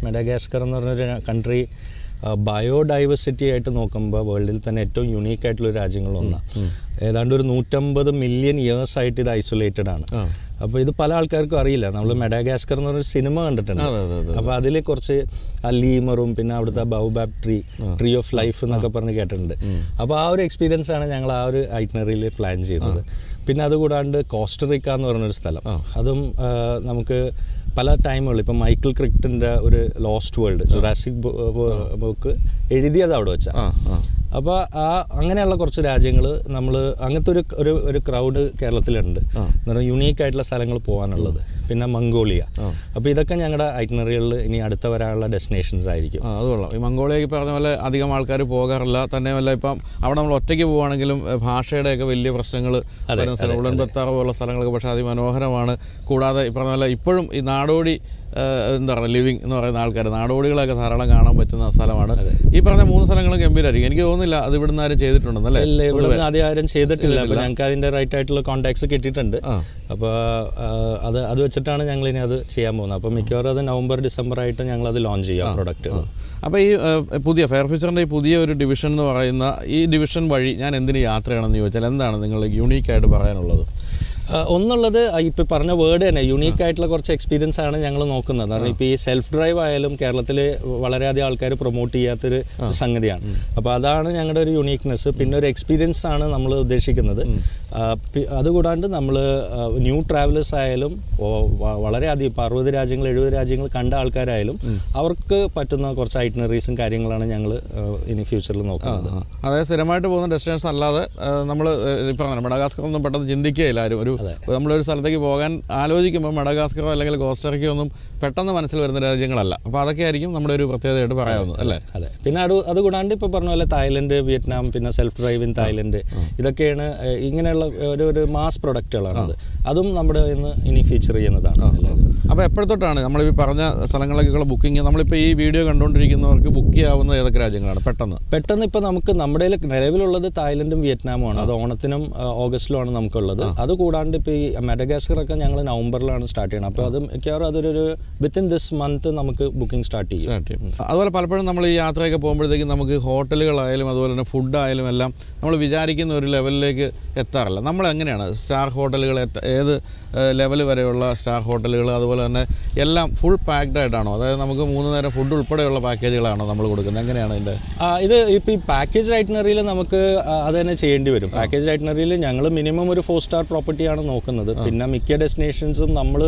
[SPEAKER 4] മെഡഗാസ്കർ എന്ന് പറഞ്ഞൊരു കൺട്രി ബയോഡൈവേഴ്സിറ്റി ആയിട്ട് നോക്കുമ്പോൾ വേൾഡിൽ തന്നെ ഏറ്റവും യുണീക്ക് ആയിട്ടുള്ള രാജ്യങ്ങളൊന്നാണ്. ഏതാണ്ട് ഒരു 150 മില്യൺ ഇയേഴ്സ് ആയിട്ട് ഇത് ഐസൊലേറ്റഡ് ആണ്. അപ്പോൾ ഇത് പല ആൾക്കാർക്കും അറിയില്ല. നമ്മൾ മെഡഗാസ്കർ എന്ന് പറഞ്ഞൊരു സിനിമ കണ്ടിട്ടുണ്ട്. അപ്പോൾ അതിൽ കുറച്ച് ലീമറും പിന്നെ അവിടുത്തെ ബൗബാബ് ട്രീ ഓഫ് ലൈഫ് എന്നൊക്കെ പറഞ്ഞ് കേട്ടിട്ടുണ്ട്. അപ്പോൾ ആ ഒരു എക്സ്പീരിയൻസ് ആണ് ഞങ്ങൾ ആ ഒരു ഐറ്റിനറിയിൽ പ്ലാൻ ചെയ്തത്. പിന്നെ അതുകൂടാണ്ട് കോസ്റ്ററിക്ക എന്ന് പറഞ്ഞൊരു സ്ഥലം, അതും നമുക്ക് പല ടൈമുകൾ ഇപ്പം മൈക്കിൾ ക്രിക്കറ്റിൻ്റെ ഒരു ലോസ്റ്റ് വേൾഡ് ജുറാസിക് ബുക്ക് എഴുതിയത് അവിടെ വെച്ചാൽ. അപ്പോൾ അങ്ങനെയുള്ള കുറച്ച് രാജ്യങ്ങൾ നമ്മൾ അങ്ങനത്തെ ഒരു ക്രൗഡ് കേരളത്തിലുണ്ട്. എന്ന് പറഞ്ഞാൽ യുണീക്ക് ആയിട്ടുള്ള സ്ഥലങ്ങൾ പോകാനുള്ളത്. പിന്നെ മംഗോളിയ. അപ്പോൾ ഇതൊക്കെ ഞങ്ങളുടെ ഐറ്റിനറികളിൽ ഇനി അടുത്ത വരാനുള്ള ഡെസ്റ്റിനേഷൻസ് ആയിരിക്കും.
[SPEAKER 1] അത് കൊള്ളാം. ഈ മംഗോളിയക്ക് പറഞ്ഞ പോലെ അധികം ആൾക്കാർ പോകാറില്ല. തന്നെയല്ല ഇപ്പം അവിടെ നമ്മൾ ഒറ്റയ്ക്ക് പോവുകയാണെങ്കിലും ഭാഷയുടെയൊക്കെ വലിയ പ്രശ്നങ്ങൾ ഉളൻ ബത്താർ പോലുള്ള സ്ഥലങ്ങളൊക്കെ പക്ഷേ അതിമനോഹരമാണ്. കൂടാതെ ഈ പറഞ്ഞ പോലെ ഇപ്പോഴും ഈ നാടോടി എന്താ പറയുക ലിവിങ് എന്ന് പറയുന്ന ആൾക്കാർ നാടോടികളൊക്കെ ധാരാളം കാണാൻ പറ്റുന്ന സ്ഥലമാണ്. ഈ പറഞ്ഞ 3 സ്ഥലങ്ങളും ഗംഭീരമായിരിക്കും. എനിക്ക് തോന്നുന്നില്ല അത് ഇവിടുന്ന് ആരും ചെയ്തിട്ടുണ്ടെന്നല്ലേ?
[SPEAKER 4] ഇവിടുന്ന് ആദ്യം ആരും ചെയ്തിട്ടില്ല. അപ്പോൾ ഞങ്ങൾക്ക് അതിൻ്റെ റൈറ്റ് ആയിട്ടുള്ള കോൺടാക്ട്സ് കിട്ടിയിട്ടുണ്ട്. അപ്പോൾ അത് വെച്ചിട്ടാണ് ഞങ്ങൾ ഇനി അത് ചെയ്യാൻ പോകുന്നത്. അപ്പോൾ മിക്കവാറും അത് November December ആയിട്ട് ഞങ്ങളത് ലോഞ്ച് ചെയ്യാം പ്രൊഡക്റ്റ്.
[SPEAKER 1] അപ്പോൾ ഈ പുതിയ ഫെയർ ഫ്യൂച്ചറിൻ്റെ ഈ പുതിയ ഒരു ഡിവിഷൻ എന്ന് പറയുന്ന ഈ ഡിവിഷൻ വഴി ഞാൻ എന്തിന് യാത്ര ചെയ്യണമെന്ന് ചോദിച്ചാൽ എന്താണ് നിങ്ങൾ യൂണീക്കായിട്ട് പറയാനുള്ളത്?
[SPEAKER 4] ഒന്നുള്ളത് ഇപ്പോൾ പറഞ്ഞ വേർഡ് തന്നെ യുണീക്ക് ആയിട്ടുള്ള കുറച്ച് എക്സ്പീരിയൻസ് ആണ് ഞങ്ങൾ നോക്കുന്നത്. കാരണം ഇപ്പോൾ ഈ സെൽഫ് ഡ്രൈവ് ആയാലും കേരളത്തിൽ വളരെയധികം ആൾക്കാർ പ്രൊമോട്ട് ചെയ്യാത്തൊരു സംഗതിയാണ്. അപ്പോൾ അതാണ് ഞങ്ങളുടെ ഒരു യുണീക്നെസ്. പിന്നെ ഒരു എക്സ്പീരിയൻസ് ആണ് നമ്മൾ ഉദ്ദേശിക്കുന്നത്. അതുകൂടാണ്ട് നമ്മൾ ന്യൂ ട്രാവലേഴ്സ് ആയാലും വളരെയധികം ഇപ്പോൾ 60 രാജ്യങ്ങൾ 70 രാജ്യങ്ങൾ കണ്ട ആൾക്കാരായാലും അവർക്ക് പറ്റുന്ന കുറച്ച് ഐറ്റിനറീസും കാര്യങ്ങളാണ് ഞങ്ങൾ ഇനി ഫ്യൂച്ചറിൽ നോക്കുന്നത്.
[SPEAKER 1] അതായത് സ്ഥിരമായിട്ട് പോകുന്ന ഡെസ്റ്റിനേഷൻ അല്ലാതെ നമ്മൾ ഇപ്പോൾ മഡഗാസ്കർ ഒന്നും പെട്ടെന്ന് ചിന്തിക്കുകയില്ല ആരും. നമ്മളൊരു സ്ഥലത്തേക്ക് പോകാൻ ആലോചിക്കുമ്പോൾ മഡഗാസ്കറോ അല്ലെങ്കിൽ കോസ്റ്ററിക്കയോ ഒന്നും പെട്ടെന്ന് മനസ്സിൽ വരുന്ന രാജ്യങ്ങളല്ല. അപ്പോൾ അതൊക്കെ ആയിരിക്കും നമ്മുടെ ഒരു പ്രത്യേകതയായിട്ട് പറയാവുന്നത് അല്ലേ?
[SPEAKER 4] അതെ. പിന്നെ അതുകൂടാണ്ട് ഇപ്പോൾ പറഞ്ഞ പോലെ തായ്ലൻഡ്, വിയറ്റ്നാം, പിന്നെ സെൽഫ് ഡ്രൈവ് ഇൻ തായ്ലൻഡ്, ഇതൊക്കെയാണ് ഇങ്ങനെയുള്ള ഒരു മാസ് പ്രൊഡക്റ്റുകളാണ്. അതും നമ്മുടെ ഇനി ഫീച്ചർ ചെയ്യുന്നതാണ്.
[SPEAKER 1] അപ്പോൾ എപ്പോഴത്തൊട്ടാണ് നമ്മൾ ഈ പറഞ്ഞ സ്ഥലങ്ങളിലേക്കുള്ള ബുക്കിംഗ് നമ്മളിപ്പോൾ ഈ വീഡിയോ കണ്ടുകൊണ്ടിരിക്കുന്നവർക്ക് ബുക്ക് ചെയ്യാവുന്ന ഏതൊക്കെ രാജ്യങ്ങളാണ് പെട്ടെന്ന്
[SPEAKER 4] ഇപ്പോൾ നമുക്ക് നമ്മുടെ നിലവിലുള്ളത് തായ്ലൻഡും വിയറ്റ്നാമുമാണ്. അത് ഓണത്തിനും ഓഗസ്റ്റിലുമാണ് നമുക്കുള്ളത്. അതുകൂടാണ്ട് ഇപ്പോൾ ഈ മഡഗാസ്കറൊക്കെ ഞങ്ങൾ നവംബറിലാണ് സ്റ്റാർട്ട് ചെയ്യണം. അപ്പോൾ അത് മിക്കവാറും അതൊരു വിത്തിൻ ദിസ് മന്ത് നമുക്ക് ബുക്കിംഗ് സ്റ്റാർട്ട് ചെയ്യും.
[SPEAKER 1] അതുപോലെ പലപ്പോഴും നമ്മൾ ഈ യാത്രയൊക്കെ പോകുമ്പോഴത്തേക്കും നമുക്ക് ഹോട്ടലുകളായാലും അതുപോലെ തന്നെ ഫുഡായാലും എല്ലാം നമ്മൾ വിചാരിക്കുന്ന ഒരു ലെവലിലേക്ക് എത്താറില്ല. നമ്മൾ എങ്ങനെയാണ് സ്റ്റാർ ഹോട്ടലുകൾ ഏത് ലെവൽ വരെയുള്ള സ്റ്റാർ ഹോട്ടലുകൾ അതുപോലെ തന്നെ എല്ലാം ഫുൾ പാക്ഡ് ആയിട്ടാണോ, അതായത് നമുക്ക് 3 നേരം ഫുഡ് ഉൾപ്പെടെയുള്ള പാക്കേജുകളാണോ നമ്മൾ കൊടുക്കുന്നത്? എങ്ങനെയാണ് ഇതിൻ്റെ
[SPEAKER 4] ഇത് ഇപ്പോൾ ഈ പാക്കേജ് ഐറ്റിനറിയിൽ നമുക്ക് അത് തന്നെ ചെയ്യേണ്ടി വരും. പാക്കേജ് ഐറ്റിനറിയിൽ ഞങ്ങൾ മിനിമം ഒരു 4 സ്റ്റാർ പ്രോപ്പർട്ടിയാണ് നോക്കുന്നത്. പിന്നെ മിക്ക ഡെസ്റ്റിനേഷൻസും നമ്മൾ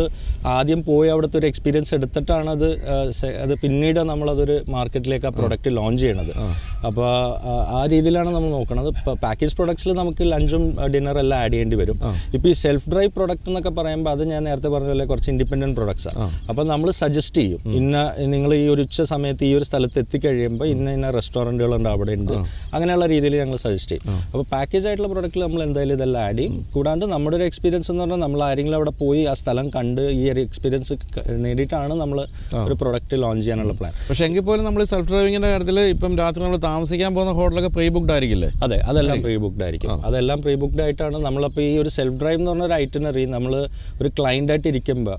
[SPEAKER 4] ആദ്യം പോയി അവിടുത്തെ ഒരു എക്സ്പീരിയൻസ് എടുത്തിട്ടാണ് അത് പിന്നീട് നമ്മളതൊരു മാർക്കറ്റിലേക്ക് ആ പ്രൊഡക്റ്റ് ലോഞ്ച് ചെയ്യണത്. അപ്പോൾ ആ രീതിയിലാണ് നമ്മൾ നോക്കുന്നത്. ഇപ്പോൾ പാക്കേജ് പ്രൊഡക്ട്സിൽ നമുക്ക് ലഞ്ചും ഡിന്നറും എല്ലാം ആഡ് ചെയ്യേണ്ടി വരും. ഇപ്പോൾ ഈ സെൽഫ് ഡ്രൈവ് പ്രൊഡക്റ്റ് എന്നൊക്കെ പറയുമ്പോൾ അത് ഞാൻ നേരത്തെ പറഞ്ഞ പോലെ കുറച്ച് ഇൻഡിപെൻഡൻറ്റ് പ്രൊഡക്ട്സാണ്. അപ്പോൾ നമ്മൾ സജസ്റ്റ് ചെയ്യും, നിങ്ങൾ ഈ ഒരു ഉച്ച സമയത്ത് ഈ ഒരു സ്ഥലത്ത് എത്തിക്കഴിയുമ്പോൾ ഇന്ന റെസ്റ്റോറൻറ്റുകളുണ്ട്, അവിടെ ഉണ്ട്, അങ്ങനെയുള്ള രീതിയിൽ ഞങ്ങൾ സജസ്റ്റ് ചെയ്യും. അപ്പോൾ പാക്കേജ് ആയിട്ടുള്ള പ്രൊഡക്റ്റിൽ നമ്മൾ എന്തായാലും ഇതെല്ലാം ആഡ് ചെയ്യും. കൂടാണ്ട് നമ്മുടെ ഒരു എക്സ്പീരിയൻസ് എന്ന് പറഞ്ഞാൽ നമ്മൾ ആരെങ്കിലും അവിടെ പോയി ആ സ്ഥലം കണ്ട് ഈ ഒരു എക്സ്പീരിയൻസ് നേടിയിട്ടാണ് നമ്മൾ ഒരു പ്രൊഡക്റ്റ് ലോഞ്ച് ചെയ്യാനുള്ള പ്ലാൻ.
[SPEAKER 1] പക്ഷേ എങ്കിൽ പോലും നമ്മൾ സെൽഫ് ഡ്രൈവിങ്ങിൻ്റെ കാര്യത്തിൽ ഇപ്പം രാത്രി നമ്മൾ താമസിക്കാൻ പോകുന്ന ഹോട്ടലൊക്കെ പ്രീ ബുക്ക്ഡ് ആയിരിക്കില്ലേ?
[SPEAKER 4] അതെ, അതെല്ലാം പ്രീ ബുക്ക്ഡ് ആയിരിക്കും. അതെല്ലാം പ്രീ ബുക്ക്ഡ് ആയിട്ടാണ് നമ്മളപ്പോൾ ഈ ഒരു സെൽഫ് ഡ്രൈവ് എന്ന് പറഞ്ഞ ഒരു ഐറ്റിനറി നമ്മൾ ഒരു ക്ലയൻ്റായിട്ട് ഇരിക്കുമ്പോൾ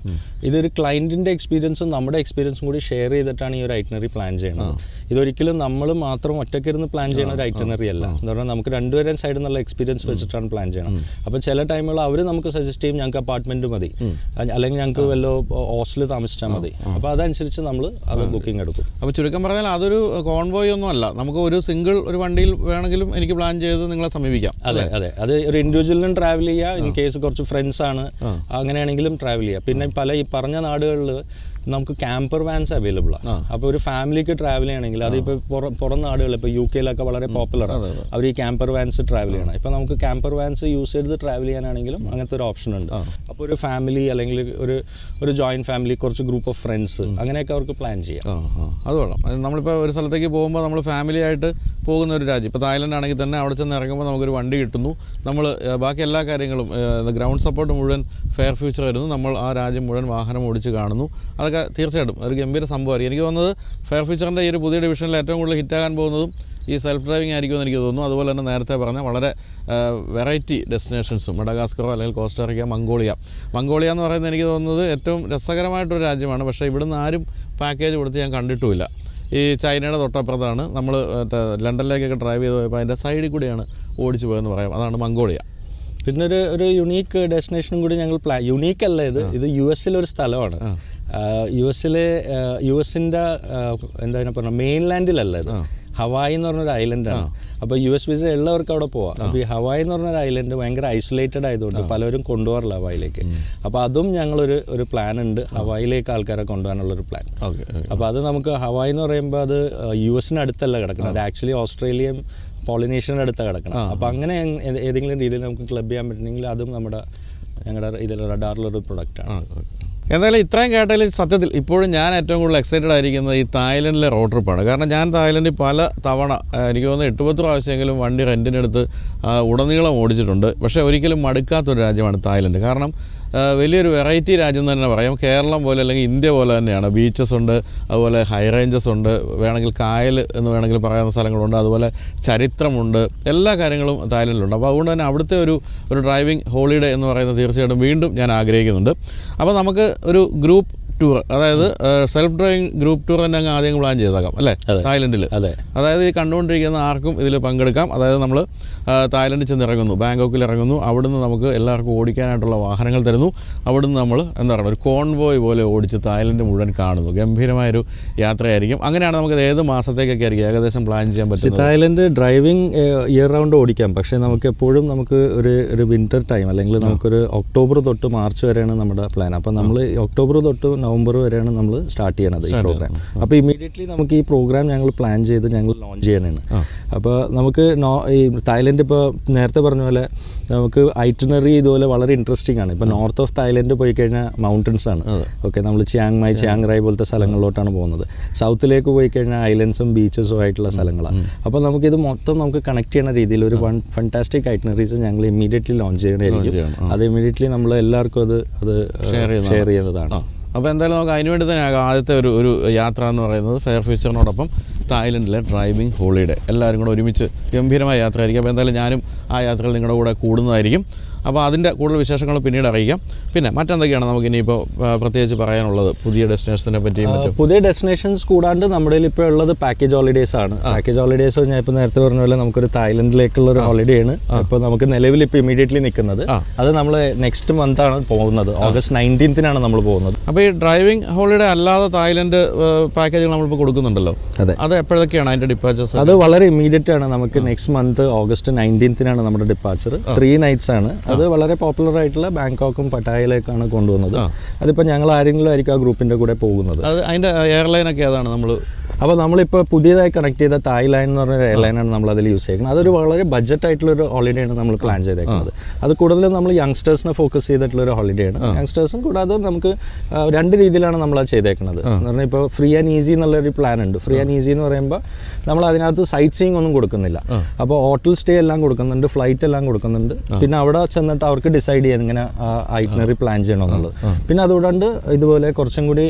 [SPEAKER 4] ഇതൊരു ക്ലയൻറ്റിൻ്റെ എക്സ്പീരിയൻസും നമ്മുടെ എക്സ്പീരിയൻസും കൂടി ഷെയർ ചെയ്തിട്ടാണ് ഈ ഒരു ഐറ്റിനറി പ്ലാൻ ചെയ്യുന്നത്. ഇതൊരിക്കലും നമ്മൾ മാത്രം ഒറ്റയ്ക്കിരുന്ന് പ്ലാൻ ചെയ്യുന്ന ഒരു ഐറ്റിനറി അല്ല. എന്ന് പറഞ്ഞാൽ നമുക്ക് രണ്ടുപേരും സൈഡിൽ നിന്നുള്ള എക്സ്പീരിയൻസ് വെച്ചിട്ടാണ് പ്ലാൻ ചെയ്യണം. അപ്പോൾ ചില ടൈമുകൾ അവർ നമുക്ക് സജസ്റ്റ് ചെയ്യും ഞങ്ങൾക്ക് അപ്പാർട്ട്മെൻറ്റ് മതി, അല്ലെങ്കിൽ ഞങ്ങൾക്ക് വല്ല ഹോസ്റ്റലിൽ താമസിച്ചാൽ മതി. അപ്പോൾ അതനുസരിച്ച് നമ്മൾ അത് ബുക്കിംഗ് എടുക്കും.
[SPEAKER 1] അപ്പോൾ ചുരുക്കം പറഞ്ഞാൽ അതൊരു കോൺവോയ് ഒന്നും അല്ല, നമുക്ക് ഒരു സിംഗിൾ ഒരു വണ്ടിയിൽ വേണമെങ്കിലും എനിക്ക് പ്ലാൻ ചെയ്ത് നിങ്ങളെ സമീപിക്കാം.
[SPEAKER 4] അതെ, അത് ഒരു ഇൻഡിവിജ്വലിനും ട്രാവൽ ചെയ്യുക, ഇൻ കേസ് കുറച്ച് ഫ്രണ്ട്സ് ആണ് അങ്ങനെയാണെങ്കിലും ട്രാവൽ ചെയ്യുക. പിന്നെ പല ഈ പറഞ്ഞ നാടുകളിൽ നമുക്ക് ക്യാമ്പർ വാൻസ് അവൈലബിൾ ആണ്. അപ്പോൾ ഒരു ഫാമിലിക്ക് ട്രാവൽ ചെയ്യണമെങ്കിൽ അതിപ്പോൾ പുറം നാടുകൾ ഇപ്പോൾ UK വളരെ പോപ്പുലറാണ്, അവർ ഈ ക്യാമ്പർ വാൻസ് ട്രാവൽ ചെയ്യണം. ഇപ്പോൾ നമുക്ക് ക്യാമ്പർ വാൻസ് യൂസ് ചെയ്ത് ട്രാവൽ ചെയ്യാനാണെങ്കിലും അങ്ങനത്തെ ഒരു ഓപ്ഷൻ ഉണ്ട്. അപ്പോൾ ഒരു ഫാമിലി അല്ലെങ്കിൽ ഒരു ജോയിൻറ്റ് ഫാമിലി, കുറച്ച് ഗ്രൂപ്പ് ഓഫ് ഫ്രണ്ട്സ്, അങ്ങനെയൊക്കെ അവർക്ക് പ്ലാൻ ചെയ്യാം.
[SPEAKER 1] അത് വേണം. നമ്മളിപ്പോൾ ഒരു സ്ഥലത്തേക്ക് പോകുമ്പോൾ നമ്മൾ ഫാമിലി ആയിട്ട് പോകുന്ന ഒരു രാജ്യം, ഇപ്പോൾ തായ്ലൻഡ് ആണെങ്കിൽ തന്നെ അവിടെ ചെന്ന് ഇറങ്ങുമ്പോൾ നമുക്കൊരു വണ്ടി കിട്ടുന്നു, നമ്മൾ ബാക്കി എല്ലാ കാര്യങ്ങളും ഗ്രൗണ്ട് സപ്പോർട്ട് മുഴുവൻ ഫെയർ ഫ്യൂച്ചർ വരുന്നു, നമ്മൾ ആ രാജ്യം മുഴുവൻ വാഹനം ഓടിച്ച് കാണുന്നു. അതൊക്കെ തീർച്ചയായിട്ടും ഒരു ഗംഭീര സംഭവമായിരിക്കും. എനിക്ക് തോന്നുന്നത് ഫെയർ ഫ്യൂച്ചറിൻ്റെ ഈ ഒരു പുതിയ ഡിവിഷനിൽ ഏറ്റവും കൂടുതൽ ഹിറ്റാകാൻ പോകുന്നതും ഈ സെൽഫ് ഡ്രൈവിംഗ് ആയിരിക്കുമെന്ന് എനിക്ക് തോന്നുന്നു. അതുപോലെ തന്നെ നേരത്തെ പറഞ്ഞ വളരെ വെറൈറ്റി ഡെസ്റ്റിനേഷൻസും മഡഗാസ്കറോ അല്ലെങ്കിൽ കോസ്റ്റാറിക്ക, മംഗോളിയ എന്ന് പറയുന്നത് എനിക്ക് തോന്നുന്നത് ഏറ്റവും രസകരമായിട്ടൊരു രാജ്യമാണ്. പക്ഷേ ഇവിടുന്ന് ആരും പാക്കേജ് കൊടുത്ത് ഞാൻ കണ്ടിട്ടുമില്ല. ഈ ചൈനയുടെ തൊട്ടപ്പുറത്താണ് നമ്മൾ ലണ്ടനിലേക്കൊക്കെ ഡ്രൈവ് ചെയ്ത് പോയപ്പോൾ അതിൻ്റെ സൈഡിൽ കൂടിയാണ് ഓടിച്ചു പോയെന്ന് പറയാം. അതാണ് മംഗോളിയ.
[SPEAKER 4] പിന്നെ ഒരു യുണീക്ക് ഡെസ്റ്റിനേഷനും കൂടി ഞങ്ങൾ യുണീക്ക് അല്ല, ഇത് US-ലെ സ്ഥലമാണ്. US-ൻ്റെ എന്താ പറയുക മെയിൻലാൻഡിലല്ല, ഇത് ഹവായി എന്ന് പറഞ്ഞൊരു ഐലൻഡാണ്. അപ്പോൾ US വിസ ഉള്ളവർക്ക് അവിടെ പോവാം. അപ്പോൾ ഈ ഹവായി എന്ന് പറഞ്ഞൊരു ഐലൻഡ് ഭയങ്കര ഐസൊലേറ്റഡ് ആയതുകൊണ്ട് പലരും കൊണ്ടുപോകാറില്ല ഹവായിലേക്ക്. അപ്പോൾ അതും ഞങ്ങളൊരു പ്ലാൻ ഉണ്ട്, ഹവായിലേക്ക് ആൾക്കാരെ കൊണ്ടുപോകാനുള്ളൊരു പ്ലാൻ. അപ്പോൾ അത് നമുക്ക് ഹവായി എന്ന് പറയുമ്പോൾ അത് US-ന് അടുത്തല്ല കിടക്കുന്നത്, അത് ആക്ച്വലി ഓസ്ട്രേലിയൻ പോളിനേഷ്യൻ്റെ അടുത്താണ് കിടക്കണം. അപ്പോൾ അങ്ങനെ ഏതെങ്കിലും രീതിയിൽ നമുക്ക് ക്ലബ് ചെയ്യാൻ പറ്റുന്നെങ്കിൽ അതും ഞങ്ങളുടെ ഇതിൽ റഡാറിലൊരു പ്രൊഡക്റ്റാണ്.
[SPEAKER 1] എന്തായാലും ഇത്രയും കേട്ടതിൽ സത്യത്തിൽ ഇപ്പോഴും ഞാൻ ഏറ്റവും കൂടുതൽ എക്സൈറ്റഡ് ആയിരിക്കുന്നത് ഈ തായ്ലൻഡിലെ റോഡ് ട്രിപ്പാണ്. കാരണം ഞാൻ തായ്ലൻഡിൽ പല തവണ എനിക്ക് തോന്നുന്നു 8-10 പ്രാവശ്യമെങ്കിലും വണ്ടി റെൻറ്റിനെടുത്ത് ഉടനീളം ഓടിച്ചിട്ടുണ്ട്. പക്ഷേ ഒരിക്കലും മടുക്കാത്തൊരു രാജ്യമാണ് തായ്ലൻഡ്. കാരണം വലിയൊരു വെറൈറ്റി രാജ്യം തന്നെ പറയാം. കേരളം പോലെ അല്ലെങ്കിൽ ഇന്ത്യ പോലെ തന്നെയാണ്. ബീച്ചസ് ഉണ്ട്, അതുപോലെ ഹൈ റേഞ്ചസ് ഉണ്ട്, വേണമെങ്കിൽ കായൽ എന്ന് വേണമെങ്കിൽ പറയാവുന്ന സ്ഥലങ്ങളുണ്ട്, അതുപോലെ ചരിത്രമുണ്ട്, എല്ലാ കാര്യങ്ങളും തായ്ലൻഡിലുണ്ട്. അപ്പോൾ അതുകൊണ്ട് തന്നെ അവിടുത്തെ ഒരു ഡ്രൈവിംഗ് ഹോളിഡേ എന്ന് പറയുന്നത് തീർച്ചയായിട്ടും വീണ്ടും ഞാൻ ആഗ്രഹിക്കുന്നുണ്ട്. അപ്പോൾ നമുക്ക് ഒരു ഗ്രൂപ്പ് ടൂർ, അതായത് സെൽഫ് ഡ്രൈവിംഗ് ഗ്രൂപ്പ് ടൂർ തന്നെ അങ്ങ് ആദ്യം പ്ലാൻ ചെയ്തേക്കാം അല്ലേ തായ്ലൻഡിൽ?
[SPEAKER 4] അതെ.
[SPEAKER 1] അതായത് ഈ കണ്ടുകൊണ്ടിരിക്കുന്ന ആർക്കും ഇതിൽ പങ്കെടുക്കാം. അതായത് നമ്മൾ തായ്ലൻഡിൽ ചെന്ന് ഇറങ്ങുന്നു, ബാങ്കോക്കിൽ ഇറങ്ങുന്നു, അവിടുന്ന് നമുക്ക് എല്ലാവർക്കും ഓടിക്കാനായിട്ടുള്ള വാഹനങ്ങൾ തരുന്നു. അവിടുന്ന് നമ്മൾ എന്താ പറയുക ഒരു കോൺവോയ് പോലെ ഓടിച്ച് തായ്ലൻഡ് മുഴുവൻ കാണുന്നു. ഗംഭീരമായൊരു യാത്രയായിരിക്കും. അങ്ങനെയാണ് നമുക്ക് ഏത് മാസത്തേക്കൊക്കെ ആയിരിക്കും ഏകദേശം പ്ലാൻ ചെയ്യാൻ പറ്റുന്നത്?
[SPEAKER 4] തായ്ലൻഡ് ഡ്രൈവിംഗ് ഇയർ റൗണ്ട് ഓടിക്കാം, പക്ഷേ നമുക്ക് എപ്പോഴും നമുക്ക് ഒരു വിൻ്റർ ടൈം അല്ലെങ്കിൽ നമുക്കൊരു ഒക്ടോബർ തൊട്ട് മാർച്ച് വരെയാണ് നമ്മുടെ പ്ലാൻ. അപ്പോൾ നമ്മൾ ഒക്ടോബർ തൊട്ട് നവംബർ വരെയാണ് നമ്മൾ സ്റ്റാർട്ട് ചെയ്യണത് ഈ പ്രോഗ്രാം. അപ്പോൾ ഇമീഡിയറ്റ്ലി നമുക്ക് ഈ പ്രോഗ്രാം ഞങ്ങൾ പ്ലാൻ ചെയ്ത് ഞങ്ങൾ ലോഞ്ച് ചെയ്യാനാണ്. അപ്പോൾ നമുക്ക് ഈ തായ്ലൻഡ് ഇപ്പോൾ നേരത്തെ പറഞ്ഞ പോലെ നമുക്ക് ഐറ്റിനറി ഇതുപോലെ വളരെ ഇൻട്രസ്റ്റിംഗ് ആണ്. ഇപ്പോൾ നോർത്ത് ഓഫ് തായ്ലൻഡ് പോയി കഴിഞ്ഞാൽ മൗണ്ടൻസ് ആണ്. ഓക്കെ, നമ്മൾ ചിയാങ് മായ്, ചിയാങ് റായ് പോലത്തെ സ്ഥലങ്ങളിലോട്ടാണ് പോകുന്നത്. സൗത്തിലേക്ക് പോയി കഴിഞ്ഞാൽ ഐലൻഡ്സും ബീച്ചസും ആയിട്ടുള്ള സ്ഥലങ്ങളാണ്. അപ്പോൾ നമുക്കിത് മൊത്തം നമുക്ക് കണക്ട് ചെയ്യുന്ന രീതിയിൽ ഒരു ഫാന്റാസ്റ്റിക് ഐറ്റിനറീസ് ഞങ്ങൾ ഇമ്മീഡിയറ്റ്ലി ലോഞ്ച് ചെയ്യണമായിരിക്കും. അത് ഇമ്മീഡിയറ്റ്ലി നമ്മൾ എല്ലാവർക്കും അത് ഷെയർ ചെയ്യുന്നതാണ്.
[SPEAKER 1] അപ്പോൾ എന്തായാലും നമുക്ക് അതിനുവേണ്ടി തന്നെ ആദ്യത്തെ ഒരു യാത്ര എന്ന് പറയുന്നത് ഫെയർ ഫ്യൂച്ചറിനോടൊപ്പം തായ്ലൻഡിലെ ഡ്രൈവിംഗ് ഹോളിഡേ. എല്ലാവരും കൂടെ ഒരുമിച്ച് ഗംഭീരമായ യാത്രയായിരിക്കും. അപ്പോൾ എന്തായാലും ഞാനും ആ യാത്രയിൽ നിങ്ങളുടെ കൂടെ കൂടുന്നതായിരിക്കും. അപ്പോൾ അതിൻ്റെ കൂടുതൽ വിശേഷങ്ങൾ പിന്നീട് അറിയിക്കാം. പിന്നെ മറ്റെന്തൊക്കെയാണ് നമുക്ക് ഇനിയിപ്പോൾ പ്രത്യേകിച്ച് പറയാനുള്ളത് പുതിയ ഡെസ്റ്റിനേഷനെ പറ്റിയും മറ്റും?
[SPEAKER 4] പുതിയ ഡെസ്റ്റിനേഷൻസ് കൂടാണ്ട് നമ്മുടെ ഇപ്പോൾ ഉള്ളത് പാക്കേജ് ഹോളിഡേയ്സ് ആണ്. പാക്കേജ് ഹോളിഡേയ്സ് ഞാൻ ഇപ്പോൾ നേരത്തെ പറഞ്ഞ പോലെ നമുക്കൊരു തായ്ലൻഡിലേക്കുള്ള ഒരു ഹോളിഡേ ആണ് ഇപ്പോൾ നമുക്ക് നിലവിൽ ഇപ്പോൾ ഇമീഡിയറ്റ്ലി നിൽക്കുന്നത്. അത് നമ്മൾ നെക്സ്റ്റ് മന്ത് ആണ് പോകുന്നത്. ഓഗസ്റ്റ് 19-നാണ് നമ്മൾ പോകുന്നത്.
[SPEAKER 1] അപ്പോൾ ഈ ഡ്രൈവിംഗ് ഹോളിഡേ അല്ലാതെ തായ്ലൻഡ് പാക്കേജുകൾ നമ്മളിപ്പോൾ കൊടുക്കുന്നുണ്ടല്ലോ, അത് എപ്പോഴൊക്കെയാണ് അതിൻ്റെ ഡിപ്പാച്ചേഴ്സ്?
[SPEAKER 4] അത് വളരെ ഇമീഡിയറ്റ് ആണ്. നമുക്ക് നെക്സ്റ്റ് മന്ത് ഓഗസ്റ്റ് 19-നാണ് നമ്മുടെ ഡിപ്പാച്ചർ. 3 nights ആണ്. അത് വളരെ പോപ്പുലർ ആയിട്ടുള്ള ബാങ്കോക്കും പട്ടായയിലേക്കാണ് കൊണ്ടുവന്നത്. അതിപ്പോൾ ഞങ്ങൾ ആരെങ്കിലും ആയിരിക്കും ആ ഗ്രൂപ്പിൻ്റെ കൂടെ പോകുന്നത്.
[SPEAKER 1] അത് അതിൻ്റെ എയർലൈനൊക്കെ ഏതാണ് നമ്മൾ?
[SPEAKER 4] അപ്പോൾ നമ്മളിപ്പോൾ പുതിയതായി കണക്ട് ചെയ്ത തായ് ലൈൻ എന്ന് പറഞ്ഞ എയർലൈനാണ് നമ്മൾ അതിൽ യൂസ് ചെയ്യുന്നത്. അതൊരു വളരെ ബഡ്ജറ്റ് ആയിട്ടുള്ളൊരു ഹോളിഡേ ആണ് നമ്മൾ പ്ലാൻ ചെയ്തേക്കുന്നത്. അത് കൂടുതലും നമ്മൾ യങ്സ്റ്റേഴ്സിനെ ഫോക്കസ് ചെയ്തിട്ടുള്ളൊരു ഹോളിഡേ ആണ്. യങ്സ്റ്റേഴ്സും കൂടാതെ നമുക്ക് 2 രീതിയിലാണ് നമ്മൾ അത് ചെയ്തേക്കുന്നത്. എന്ന് പറഞ്ഞാൽ ഇപ്പോൾ ഫ്രീ ആൻഡ് ഈസി എന്നുള്ളൊരു പ്ലാൻ ഉണ്ട്. ഫ്രീ ആൻഡ് ഈസി എന്ന് പറയുമ്പോൾ നമ്മൾ അതിനകത്ത് സൈറ്റ് സീയിങ് ഒന്നും കൊടുക്കുന്നില്ല. അപ്പോൾ ഹോട്ടൽ സ്റ്റേ എല്ലാം കൊടുക്കുന്നുണ്ട്, ഫ്ലൈറ്റ് എല്ലാം കൊടുക്കുന്നുണ്ട്. പിന്നെ അവിടെ ചെന്നിട്ട് അവർക്ക് ഡിസൈഡ് ചെയ്യാൻ ഇങ്ങനെ ഐറ്റിനറി പ്ലാൻ ചെയ്യണമെന്നുള്ളത്. പിന്നെ അതുകൂടാണ്ട് ഇതുപോലെ കുറച്ചും കൂടി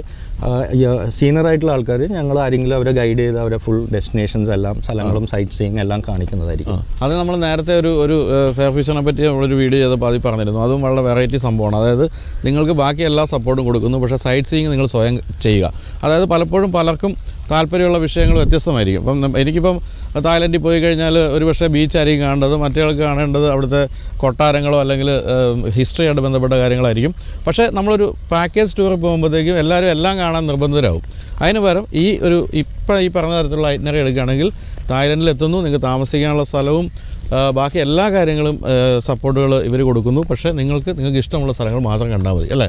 [SPEAKER 4] സീനിയർ ആയിട്ടുള്ള ആൾക്കാർ ഞങ്ങൾ ആരെങ്കിലും അവരെ ഗൈഡ് ചെയ്ത് അവരെ ഫുൾ ഡെസ്റ്റിനേഷൻസ് എല്ലാം സ്ഥലങ്ങളും സൈറ്റ് സീയിങ് എല്ലാം കാണിക്കുന്നതായിരിക്കും.
[SPEAKER 1] അത് നമ്മൾ നേരത്തെ ഒരു ഫെയർ ഫ്യൂച്ചറിനെ പറ്റി നമ്മളൊരു വീഡിയോ ചെയ്തപ്പോൾ അതിൽ പറഞ്ഞിരുന്നു. അതും വളരെ വെറൈറ്റി സംഭവമാണ്. അതായത് നിങ്ങൾക്ക് ബാക്കി എല്ലാ സപ്പോർട്ടും കൊടുക്കുന്നു, പക്ഷേ സൈറ്റ് സീയിങ് നിങ്ങൾ സ്വയം ചെയ്യുക. അതായത് പലപ്പോഴും പലർക്കും താല്പര്യമുള്ള വിഷയങ്ങൾ വ്യത്യസ്തമായിരിക്കും. ഇപ്പം എനിക്കിപ്പം തായ്ലൻഡിൽ പോയി കഴിഞ്ഞാൽ ഒരുപക്ഷെ ബീച്ചായിരിക്കും കാണേണ്ടത്, മറ്റേയാൾക്ക് കാണേണ്ടത് അവിടുത്തെ കൊട്ടാരങ്ങളോ അല്ലെങ്കിൽ ഹിസ്റ്ററിയായിട്ട് ബന്ധപ്പെട്ട കാര്യങ്ങളായിരിക്കും. പക്ഷേ നമ്മളൊരു പാക്കേജ് ടൂറിൽ പോകുമ്പോഴത്തേക്കും എല്ലാവരും എല്ലാം കാണാൻ നിർബന്ധിതരാകും. അതിന് പകരം ഇപ്പം ഈ പറഞ്ഞ തരത്തിലുള്ള ഐറ്റിനറി എടുക്കുകയാണെങ്കിൽ തായ്ലൻഡിൽ എത്തുന്നു, നിങ്ങൾക്ക് താമസിക്കാനുള്ള സ്ഥലവും ബാക്കി എല്ലാ കാര്യങ്ങളും സപ്പോർട്ടുകൾ ഇവർ കൊടുക്കുന്നു. പക്ഷേ നിങ്ങൾക്ക് ഇഷ്ടമുള്ള സ്ഥലങ്ങൾ മാത്രം കണ്ടാൽ മതി അല്ലേ?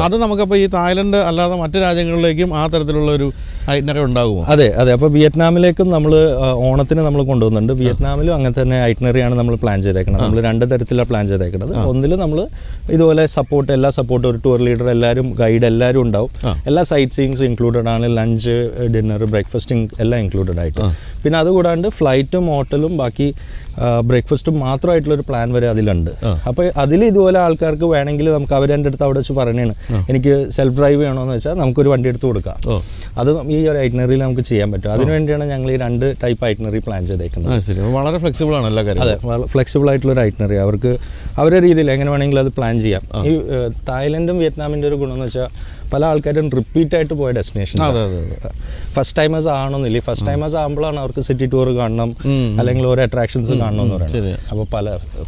[SPEAKER 1] അത് നമുക്കപ്പോൾ ഈ തായ്ലൻഡ് അല്ലാതെ മറ്റു രാജ്യങ്ങളിലേക്കും ആ തരത്തിലുള്ള ഒരു ഐറ്റിനറി ഉണ്ടാകുമോ?
[SPEAKER 4] അതെ. അപ്പോൾ വിയറ്റ്നാമിലേക്കും നമ്മൾ ഓണത്തിന് നമ്മൾ കൊണ്ടുവന്നുണ്ട്. വിയറ്റ്നാമിലും അങ്ങനെ തന്നെ ഐറ്റിനറിയാണ് നമ്മൾ പ്ലാൻ ചെയ്തേക്കുന്നത്. നമ്മൾ 2 തരത്തിലാണ് പ്ലാൻ ചെയ്തേക്കുന്നത്. ഒന്നിൽ നമ്മൾ ഇതുപോലെ എല്ലാ സപ്പോർട്ടും ഒരു ടൂർ ലീഡർ എല്ലാവരും ഗൈഡ് എല്ലാവരും ഉണ്ടാവും. എല്ലാ സൈറ്റ് സീയിങ്സ് ഇൻക്ലൂഡഡ് ആണ്. ലഞ്ച്, ഡിന്നർ, ബ്രേക്ക്ഫാസ്റ്റിംഗ് എല്ലാം ഇൻക്ലൂഡഡ് ആയിട്ട്. പിന്നെ അതുകൂടാണ്ട് ഫ്ലൈറ്റും ഹോട്ടലും ബാക്കി ബ്രേക്ക്ഫാസ്റ്റും മാത്രമായിട്ടുള്ളൊരു പ്ലാൻ വരെ അതിലുണ്ട്. അപ്പോൾ അതിൽ ഇതുപോലെ ആൾക്കാർക്ക് വേണമെങ്കിൽ നമുക്ക് അവരെൻ്റെ അടുത്ത് അവിടെ വെച്ച് പറയണേണ് എനിക്ക് സെൽഫ് ഡ്രൈവ് ചെയ്യണമെന്ന് വെച്ചാൽ നമുക്കൊരു വണ്ടി എടുത്ത് കൊടുക്കാം. അത് ഈ ഒരു ഐറ്റിനറിയിൽ നമുക്ക് ചെയ്യാൻ പറ്റും. അതിനുവേണ്ടിയാണ് ഞങ്ങൾ ഈ 2 ടൈപ്പ് ഐറ്റിനറി പ്ലാൻ ചെയ്തേക്കുന്നത്.
[SPEAKER 1] വളരെ ഫ്ലെക്സിബിൾ ആണ് എല്ലാ കാര്യവും.
[SPEAKER 4] അതെ, ഫ്ലെക്സിബിൾ ആയിട്ടുള്ളൊരു ഐറ്റിനറി അവർക്ക് അവരുടെ രീതിയിൽ എങ്ങനെ വേണമെങ്കിലും അത് പ്ലാൻ ചെയ്യാം. ഈ തായ്ലൻഡും വിയറ്റ്നാമിൻ്റെ ഒരു ഗുണം എന്ന് വെച്ചാൽ പല ആൾക്കാരും റിപ്പീറ്റായിട്ട് പോയ ഡെസ്റ്റിനേഷൻ. ഫസ്റ്റ് ടൈമേഴ്സ് ആവണമെന്നില്ല. ഫസ്റ്റ് ടൈമേഴ്സ് ആകുമ്പോഴാണ് അവർക്ക് സിറ്റി ടൂർ കാണണം അല്ലെങ്കിൽ ഓരോ അട്രാക്ഷൻസ് കാണണമെന്ന് പറയുന്നത്. അപ്പോൾ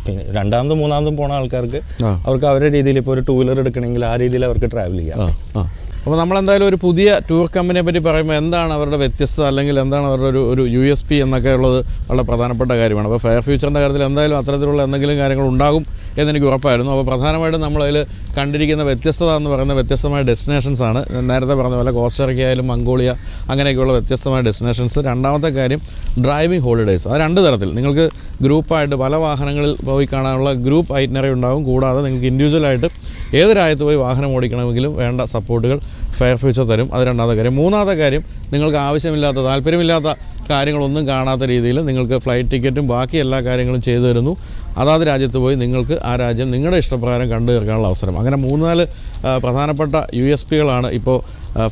[SPEAKER 4] പിന്നെ 2ാമതും 3ാമതും പോണ ആൾക്കാർക്ക് അവർക്ക് അവരുടെ രീതിയിൽ ഇപ്പോൾ ഒരു 2 വീലർ എടുക്കണമെങ്കിൽ ആ രീതിയിൽ അവർക്ക് ട്രാവൽ ചെയ്യാം.
[SPEAKER 1] അപ്പോൾ നമ്മളെന്തായാലും ഒരു പുതിയ ടൂർ കമ്പനിയെ പറ്റി പറയുമ്പോൾ എന്താണ് അവരുടെ വ്യത്യസ്തത അല്ലെങ്കിൽ എന്താണ് അവരുടെ ഒരു USP എന്നൊക്കെ ഉള്ളത് വളരെ പ്രധാനപ്പെട്ട കാര്യമാണ്. അപ്പോൾ ഫെയർ ഫ്യൂച്ചറിൻ്റെ കാര്യത്തിൽ എന്തായാലും അത്തരത്തിലുള്ള എന്തെങ്കിലും കാര്യങ്ങൾ ഉണ്ടാകും എന്നെനിക്ക് ഉറപ്പായിരുന്നു. അപ്പോൾ പ്രധാനമായിട്ടും നമ്മളതിൽ കണ്ടിരിക്കുന്ന വ്യത്യസ്തത എന്ന് പറയുന്ന വ്യത്യസ്തമായ ഡെസ്റ്റിനേഷൻസ് ആണ്. നേരത്തെ പറഞ്ഞ പോലെ കോസ്റ്ററിക്ക ആയാലും മംഗോളിയ അങ്ങനെയൊക്കെയുള്ള വ്യത്യസ്തമായ ഡെസ്റ്റിനേഷൻസ്. 2ാമത്തെ കാര്യം ഡ്രൈവിംഗ് ഹോളിഡേയ്സ്. അത് 2 തരത്തിൽ നിങ്ങൾക്ക് ഗ്രൂപ്പായിട്ട് പല വാഹനങ്ങളിൽ പോയി കാണാനുള്ള ഗ്രൂപ്പ് ഐറ്റിനറി ഉണ്ടാകും. കൂടാതെ നിങ്ങൾക്ക് ഇൻഡിവിജ്വലായിട്ട് ഏത് രാജ്യത്ത് പോയി വാഹനം ഓടിക്കണമെങ്കിലും വേണ്ട സപ്പോർട്ടുകൾ ഫെയർ ഫ്യൂച്ചർ തരും. അത് 2ാമത്തെ കാര്യം. 3ാമത്തെ കാര്യം നിങ്ങൾക്ക് ആവശ്യമില്ലാത്ത താല്പര്യമില്ലാത്ത കാര്യങ്ങളൊന്നും കാണാത്ത രീതിയിൽ നിങ്ങൾക്ക് ഫ്ലൈറ്റ് ടിക്കറ്റും ബാക്കി എല്ലാ കാര്യങ്ങളും ചെയ്തു തരുന്നു. അതാത് രാജ്യത്ത് പോയി നിങ്ങൾക്ക് ആ രാജ്യം നിങ്ങളുടെ ഇഷ്ടപ്രകാരം കണ്ടു തീർക്കാനുള്ള അവസരം. അങ്ങനെ 3-4 പ്രധാനപ്പെട്ട USPകളാണ് ഇപ്പോൾ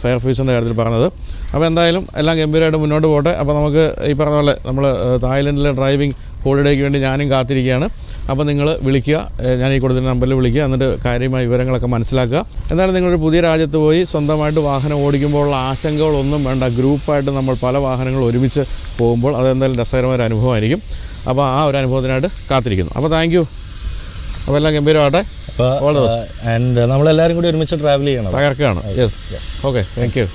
[SPEAKER 1] ഫെയർ ഫ്യൂച്ചറിൻ്റെ കാര്യത്തിൽ പറഞ്ഞത്. അപ്പോൾ എന്തായാലും എല്ലാം ഗംഭീരമായിട്ട് മുന്നോട്ട് പോട്ടെ. അപ്പോൾ നമുക്ക് ഈ പറഞ്ഞ പോലെ നമ്മൾ തായ്ലൻഡിലെ ഡ്രൈവിംഗ് ഹോളിഡേക്ക് വേണ്ടി ഞാനും കാത്തിരിക്കുകയാണ്. അപ്പോൾ നിങ്ങൾ വിളിക്കുക, ഞാൻ ഈ കൊടുത്തിരുന്ന നമ്പറിൽ വിളിക്കുക, എന്നിട്ട് കാര്യമായ വിവരങ്ങളൊക്കെ മനസ്സിലാക്കുക. എന്നാലും നിങ്ങളൊരു പുതിയ രാജ്യത്ത് പോയി സ്വന്തമായിട്ട് വാഹനം ഓടിക്കുമ്പോഴുള്ള ആശങ്കകളൊന്നും വേണ്ട. ഗ്രൂപ്പായിട്ട് നമ്മൾ പല വാഹനങ്ങൾ ഒരുമിച്ച് പോകുമ്പോൾ അതെന്തായാലും രസകരമായ ഒരു അനുഭവമായിരിക്കും. അപ്പോൾ ആ ഒരു അനുഭവത്തിനായിട്ട് കാത്തിരിക്കുന്നു. അപ്പോൾ താങ്ക് യു. അപ്പോൾ എല്ലാം ഗംഭീരമാകട്ടെ.
[SPEAKER 4] ആൻഡ് നമ്മളെല്ലാവരും കൂടി ഒരുമിച്ച് ട്രാവൽ ചെയ്യണം.
[SPEAKER 1] തകർക്കുകയാണ്. യെസ്. Okay, thank you.